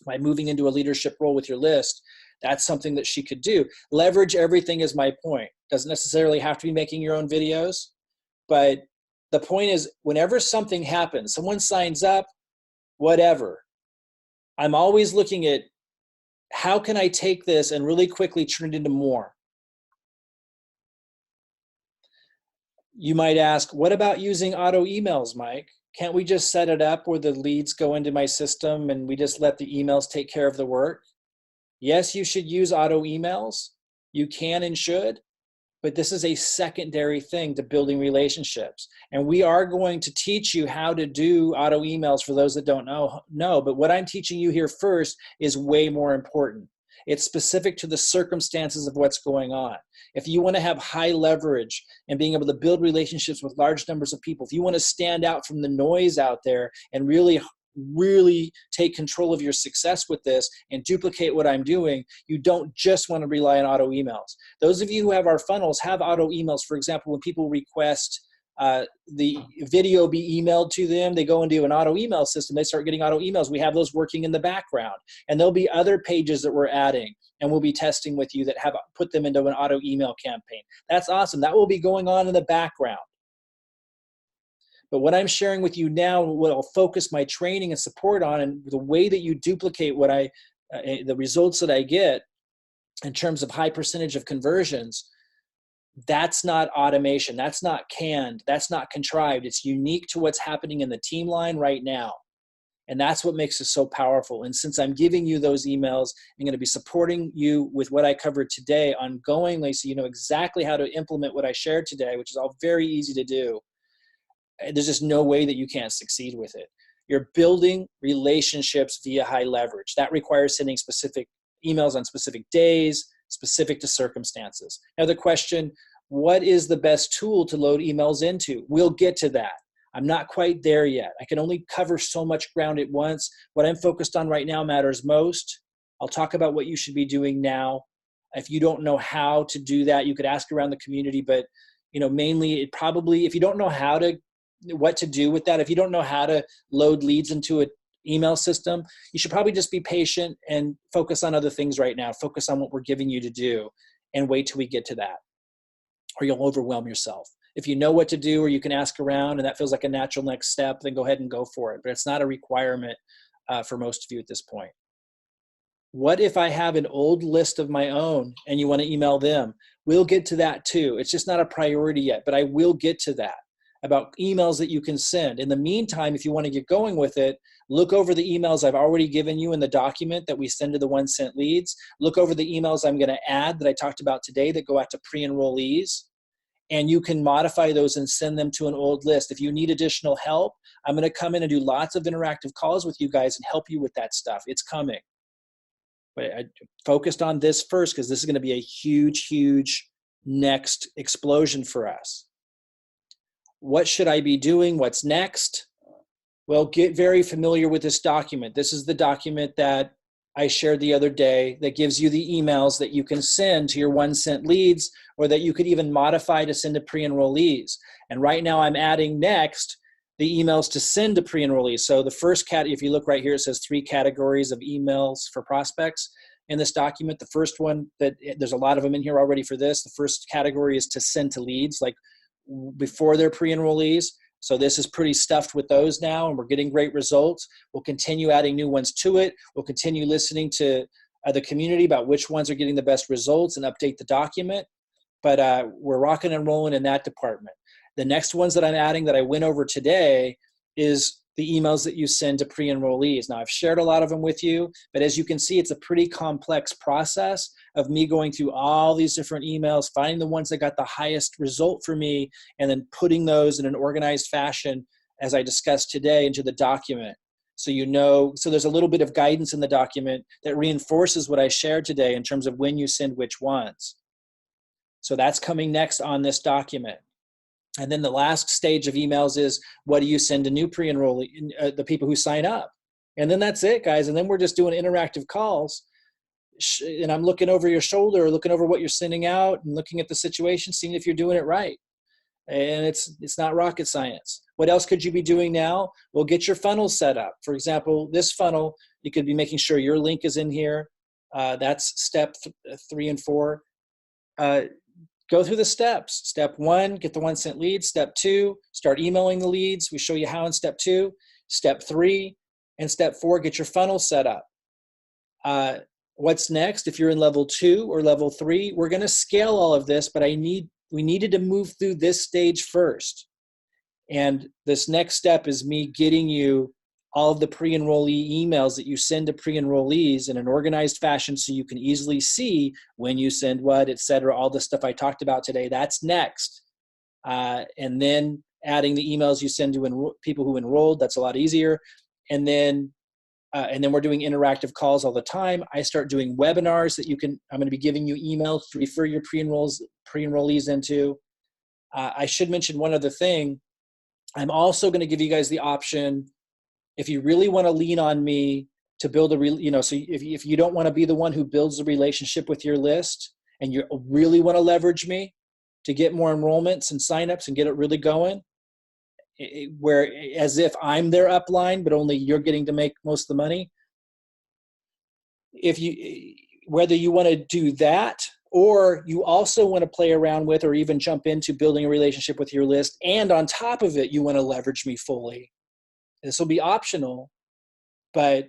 by moving into a leadership role with your list, that's something that she could do. Leverage everything is my point. Doesn't necessarily have to be making your own videos, but The point is, whenever something happens, someone signs up, whatever, I'm always looking at how can I take this and really quickly turn it into more. You might ask, what about using auto emails, Mike? Can't we just set it up where the leads go into my system and we just let the emails take care of the work? Yes, you should use auto emails. You can and should, but this is a secondary thing to building relationships. And we are going to teach you how to do auto emails for those that don't know. But what I'm teaching you here first is way more important. It's specific to the circumstances of what's going on. If you want to have high leverage and being able to build relationships with large numbers of people, if you want to stand out from the noise out there and really take control of your success with this and duplicate what I'm doing, you don't just want to rely on auto emails. Those of you who have our funnels have auto emails. For example, when people request the video be emailed to them, they go into an auto email system, they start getting auto emails. We have those working in the background. And there'll be other pages that we're adding and we'll be testing with you that have put them into an auto email campaign. That's awesome. That will be going on in the background. But what I'm sharing with you now, what I'll focus my training and support on, and the way that you duplicate what the results that I get in terms of high percentage of conversions, that's not automation. That's not canned. That's not contrived. It's unique to what's happening in the team line right now. And that's what makes it so powerful. And since I'm giving you those emails, I'm going to be supporting you with what I covered today ongoingly, so you know exactly how to implement what I shared today, which is all very easy to do. There's just no way that you can't succeed with it. You're building relationships via high leverage. That requires sending specific emails on specific days, specific to circumstances. Now the question, what is the best tool to load emails into? We'll get to that. I'm not quite there yet. I can only cover so much ground at once. What I'm focused on right now matters most. I'll talk about what you should be doing now. If you don't know how to do that, you could ask around the community, but mainly it probably, if you don't know what to do with that, if you don't know how to load leads into an email system, you should probably just be patient and focus on other things right now. Focus on what we're giving you to do and wait till we get to that, or you'll overwhelm yourself. If you know what to do, or you can ask around and that feels like a natural next step, then go ahead and go for it. But it's not a requirement for most of you at this point. What if I have an old list of my own and you want to email them? We'll get to that too. It's just not a priority yet, but I will get to that, about emails that you can send. In the meantime, if you want to get going with it, look over the emails I've already given you in the document that we send to the 1 cent leads. Look over the emails I'm going to add that I talked about today that go out to pre-enrollees. And you can modify those and send them to an old list. If you need additional help, I'm going to come in and do lots of interactive calls with you guys and help you with that stuff. It's coming. But I focused on this first because this is going to be a huge, huge next explosion for us. What should I be doing? What's next? Well, get very familiar with this document. This is the document that I shared the other day that gives you the emails that you can send to your 1 cent leads, or that you could even modify to send to pre-enrollees. And right now I'm adding next the emails to send to pre-enrollees. So the first if you look right here, it says 3 categories of emails for prospects in this document. The first one, there's a lot of them in here already for this. The first category is to send to leads, like before they're pre-enrollees. So this is pretty stuffed with those now, and we're getting great results. We'll continue adding new ones to it. We'll continue listening to the community about which ones are getting the best results and update the document. But we're rocking and rolling in that department. The next ones that I'm adding that I went over today is the emails that you send to pre-enrollees. Now, I've shared a lot of them with you, but as you can see, it's a pretty complex process of me going through all these different emails, finding the ones that got the highest result for me, and then putting those in an organized fashion, as I discussed today, into the document. So so there's a little bit of guidance in the document that reinforces what I shared today in terms of when you send which ones. So that's coming next on this document. And then the last stage of emails is, what do you send to new pre-enrollee, the people who sign up? And then that's it, guys. And then we're just doing interactive calls. And I'm looking over your shoulder, looking over what you're sending out and looking at the situation, seeing if you're doing it right. And it's not rocket science. What else could you be doing now? Well, get your funnel set up. For example, this funnel, you could be making sure your link is in here. That's step 3 and 4. go through the steps. Step 1, get the 1 cent leads. Step 2, start emailing the leads. We show you how in step 2. Step 3 and step 4, get your funnel set up. What's next? If you're in level 2 or level 3, we're going to scale all of this, but we needed to move through this stage first. And this next step is me getting you all of the pre-enrollee emails that you send to pre-enrollees in an organized fashion so you can easily see when you send what, et cetera, all the stuff I talked about today. That's next. And then adding the emails you send to people who enrolled, that's a lot easier. And then we're doing interactive calls all the time. I start doing webinars that I'm going to be giving you emails to refer your pre-enrollees into. I should mention one other thing. I'm also going to give you guys the option, if you really want to lean on me to build so if you don't want to be the one who builds the relationship with your list and you really want to leverage me to get more enrollments and signups and get it really going, where as if I'm their upline, but only you're getting to make most of the money. Whether you want to do that, or you also want to play around with or even jump into building a relationship with your list, and on top of it, you want to leverage me fully. This will be optional, but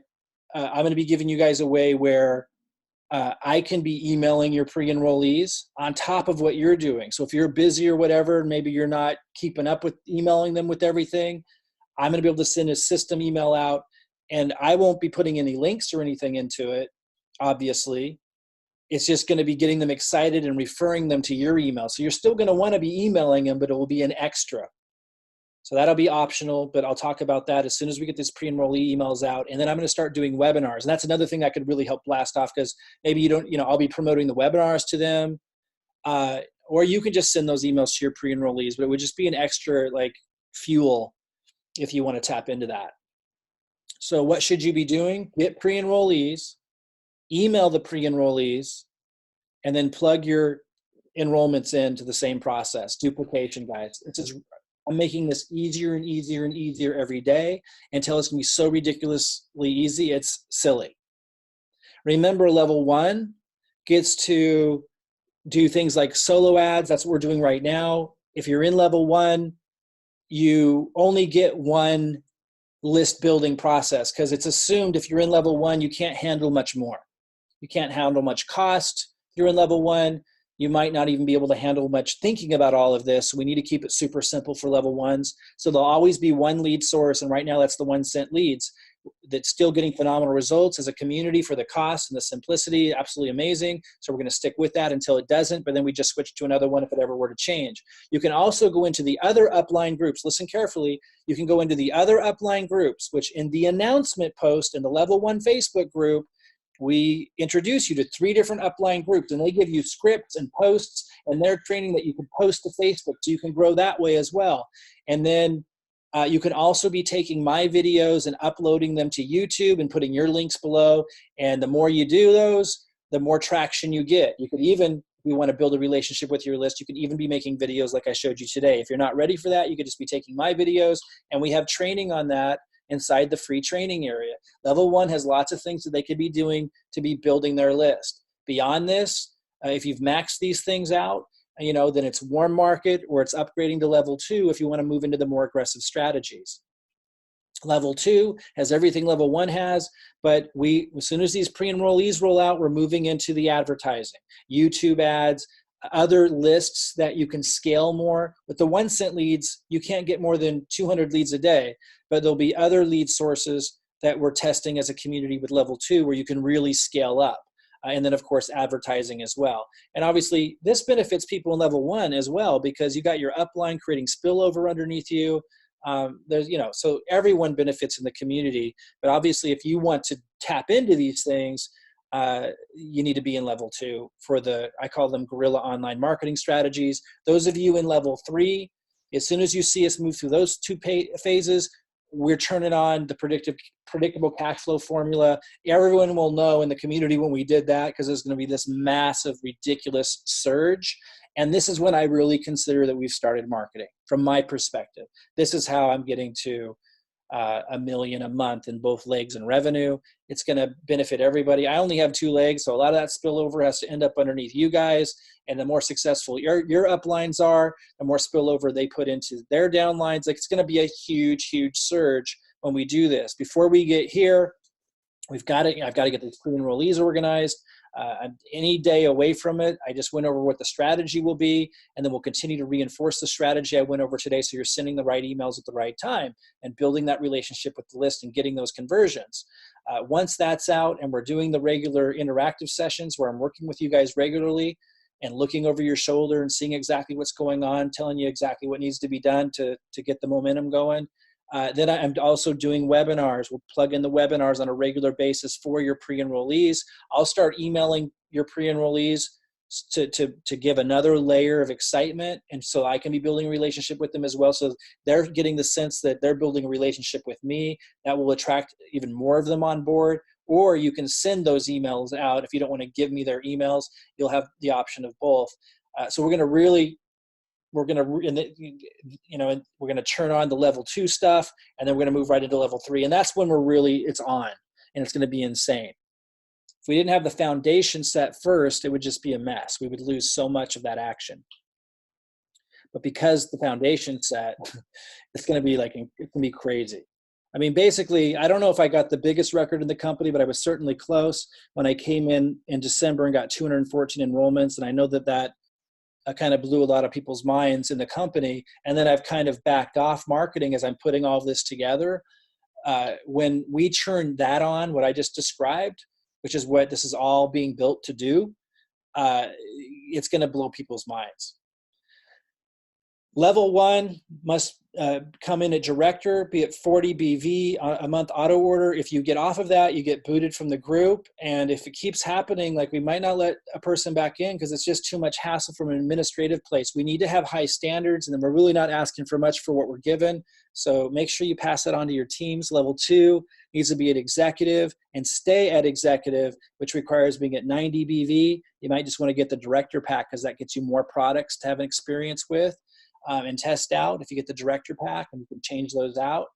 I'm going to be giving you guys a way where I can be emailing your pre-enrollees on top of what you're doing. So if you're busy or whatever, maybe you're not keeping up with emailing them with everything, I'm going to be able to send a system email out, and I won't be putting any links or anything into it, obviously. It's just going to be getting them excited and referring them to your email. So you're still going to want to be emailing them, but it will be an extra. So that'll be optional, but I'll talk about that as soon as we get this pre-enrollee emails out. And then I'm going to start doing webinars. And that's another thing that could really help blast off, because maybe you don't, I'll be promoting the webinars to them. Or you can just send those emails to your pre-enrollees, but it would just be an extra fuel if you want to tap into that. So what should you be doing? Get pre-enrollees, email the pre-enrollees, and then plug your enrollments into the same process. Duplication, guys. I'm making this easier and easier and easier every day until it's going to be so ridiculously easy, it's silly. Remember, level 1 gets to do things like solo ads. That's what we're doing right now. If you're in level 1, you only get one list building process, because it's assumed if you're in level 1, you can't handle much more. You can't handle much cost. If you're in level 1, you might not even be able to handle much thinking about all of this. We need to keep it super simple for level 1s. So there'll always be one lead source, and right now that's the 1 cent leads. That's still getting phenomenal results as a community for the cost and the simplicity. Absolutely amazing. So we're going to stick with that until it doesn't, but then we just switch to another one if it ever were to change. You can also go into the other upline groups. Listen carefully. You can go into the other upline groups, which in the announcement post in the level 1 Facebook group, we introduce you to 3 different upline groups, and they give you scripts and posts and their training that you can post to Facebook, so you can grow that way as well. And then you can also be taking my videos and uploading them to YouTube and putting your links below. And the more you do those, the more traction you get. You could even, if you want to build a relationship with your list, you could even be making videos like I showed you today. If you're not ready for that, you could just be taking my videos, and we have training on that inside the free training area. Level 1 has lots of things that they could be doing to be building their list. Beyond this, if you've maxed these things out, then it's warm market, or it's upgrading to level 2 if you want to move into the more aggressive strategies. Level 2 has everything level 1 has, but as soon as these pre-enrollees roll out, we're moving into the advertising, YouTube ads, other lists that you can scale more. With the 1 cent leads, you can't get more than 200 leads a day, but there'll be other lead sources that we're testing as a community with level 2 where you can really scale up. And then of course, advertising as well. And obviously this benefits people in level 1 as well, because you got your upline creating spillover underneath you. So everyone benefits in the community, but obviously if you want to tap into these things, you need to be in level 2 for I call them guerrilla online marketing strategies. Those of you in level 3, as soon as you see us move through those 2 phases, we're turning on the predictable cash flow formula. Everyone will know in the community when we did that, because there's going to be this massive, ridiculous surge. And this is when I really consider that we've started marketing from my perspective. This is how I'm getting to $1 million a month in both legs and revenue. It's going to benefit everybody. I only have 2 legs, so a lot of that spillover has to end up underneath you guys. And the more successful your uplines are, the more spillover they put into their downlines. Like, it's going to be a huge, huge surge when we do this. Before we get here, I've got to get the pre-enrollees organized. Any day away from it, I just went over what the strategy will be, and then we'll continue to reinforce the strategy I went over today, so you're sending the right emails at the right time and building that relationship with the list and getting those conversions. Once that's out and we're doing the regular interactive sessions where I'm working with you guys regularly and looking over your shoulder and seeing exactly what's going on, telling you exactly what needs to be done to get the momentum going, then I'm also doing webinars. We'll plug in the webinars on a regular basis for your pre-enrollees. I'll start emailing your pre-enrollees to give another layer of excitement, and so I can be building a relationship with them as well. So they're getting the sense that they're building a relationship with me. That will attract even more of them on board. Or you can send those emails out. If you don't want to give me their emails, you'll have the option of both. So we're going to turn on the level 2 stuff, and then we're going to move right into level 3. And that's when it's on, and it's going to be insane. If we didn't have the foundation set first, it would just be a mess. We would lose so much of that action. But because the foundation set, it's going to be crazy. I mean, basically, I don't know if I got the biggest record in the company, but I was certainly close when I came in December and got 214 enrollments. And I know that kind of blew a lot of people's minds in the company. And then I've kind of backed off marketing as I'm putting all this together. When we turn that on, what I just described, which is what this is all being built to do, it's going to blow people's minds. Level 1 must come in at director, be at 40 BV a month auto order. If you get off of that, you get booted from the group. And if it keeps happening, like, we might not let a person back in because it's just too much hassle from an administrative place. We need to have high standards, and then we're really not asking for much for what we're given. So make sure you pass that on to your teams. Level 2 needs to be at executive and stay at executive, which requires being at 90 BV. You might just want to get the director pack because that gets you more products to have an experience with. And test out. If you get the director pack, and you can change those out,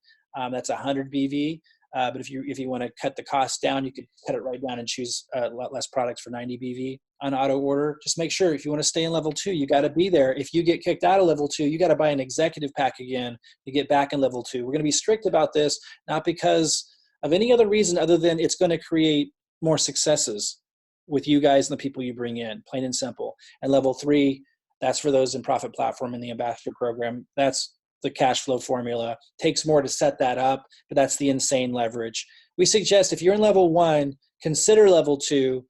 that's 100 BV. But if you want to cut the cost down, you could cut it right down and choose a lot less products for 90 BV on auto order. Just make sure, if you want to stay in level 2, you got to be there. If you get kicked out of level 2, you got to buy an executive pack again to get back in level 2. We're going to be strict about this, not because of any other reason other than it's going to create more successes with you guys and the people you bring in, plain and simple. And level 3, that's for those in Profit Platform and the Ambassador Program. That's the cash flow formula. Takes more to set that up, but that's the insane leverage. We suggest if you're in level 1, consider level 2,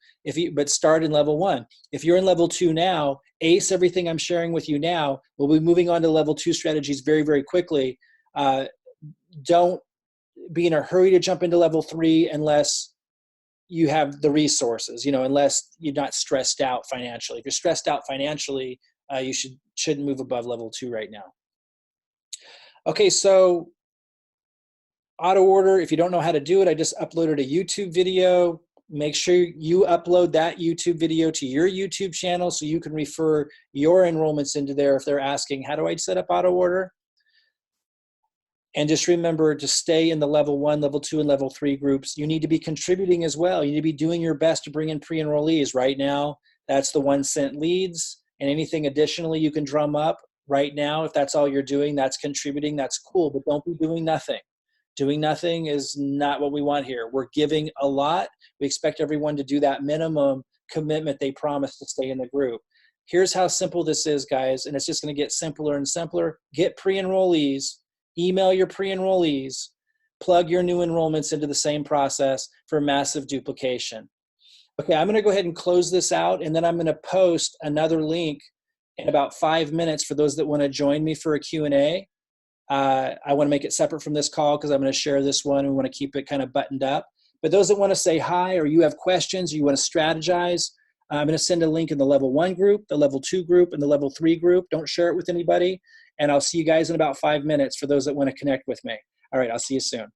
but start in level 1. If you're in level 2 now, ace everything I'm sharing with you now. We'll be moving on to level 2 strategies very, very quickly. Don't be in a hurry to jump into level 3 unless you have the resources, unless you're not stressed out financially. If you're stressed out financially, you shouldn't move above level 2 right now. Okay, so auto order, if you don't know how to do it, I just uploaded a YouTube video. Make sure you upload that YouTube video to your YouTube channel so you can refer your enrollments into there if they're asking, how do I set up auto order? And just remember to stay in the level 1, level 2, and level 3 groups. You need to be contributing as well. You need to be doing your best to bring in pre-enrollees. Right now, that's the 1 cent leads. And anything additionally you can drum up right now, if that's all you're doing, that's contributing, that's cool, but don't be doing nothing. Doing nothing is not what we want here. We're giving a lot. We expect everyone to do that minimum commitment they promised to stay in the group. Here's how simple this is, guys, and it's just going to get simpler and simpler. Get pre-enrollees, email your pre-enrollees, plug your new enrollments into the same process for massive duplication. Okay, I'm going to go ahead and close this out, and then I'm going to post another link in about 5 minutes for those that want to join me for a Q&A. I want to make it separate from this call because I'm going to share this one. We want to keep it kind of buttoned up. But those that want to say hi, or you have questions, or you want to strategize, I'm going to send a link in the level 1 group, the level 2 group, and the level 3 group. Don't share it with anybody. And I'll see you guys in about 5 minutes for those that want to connect with me. All right, I'll see you soon.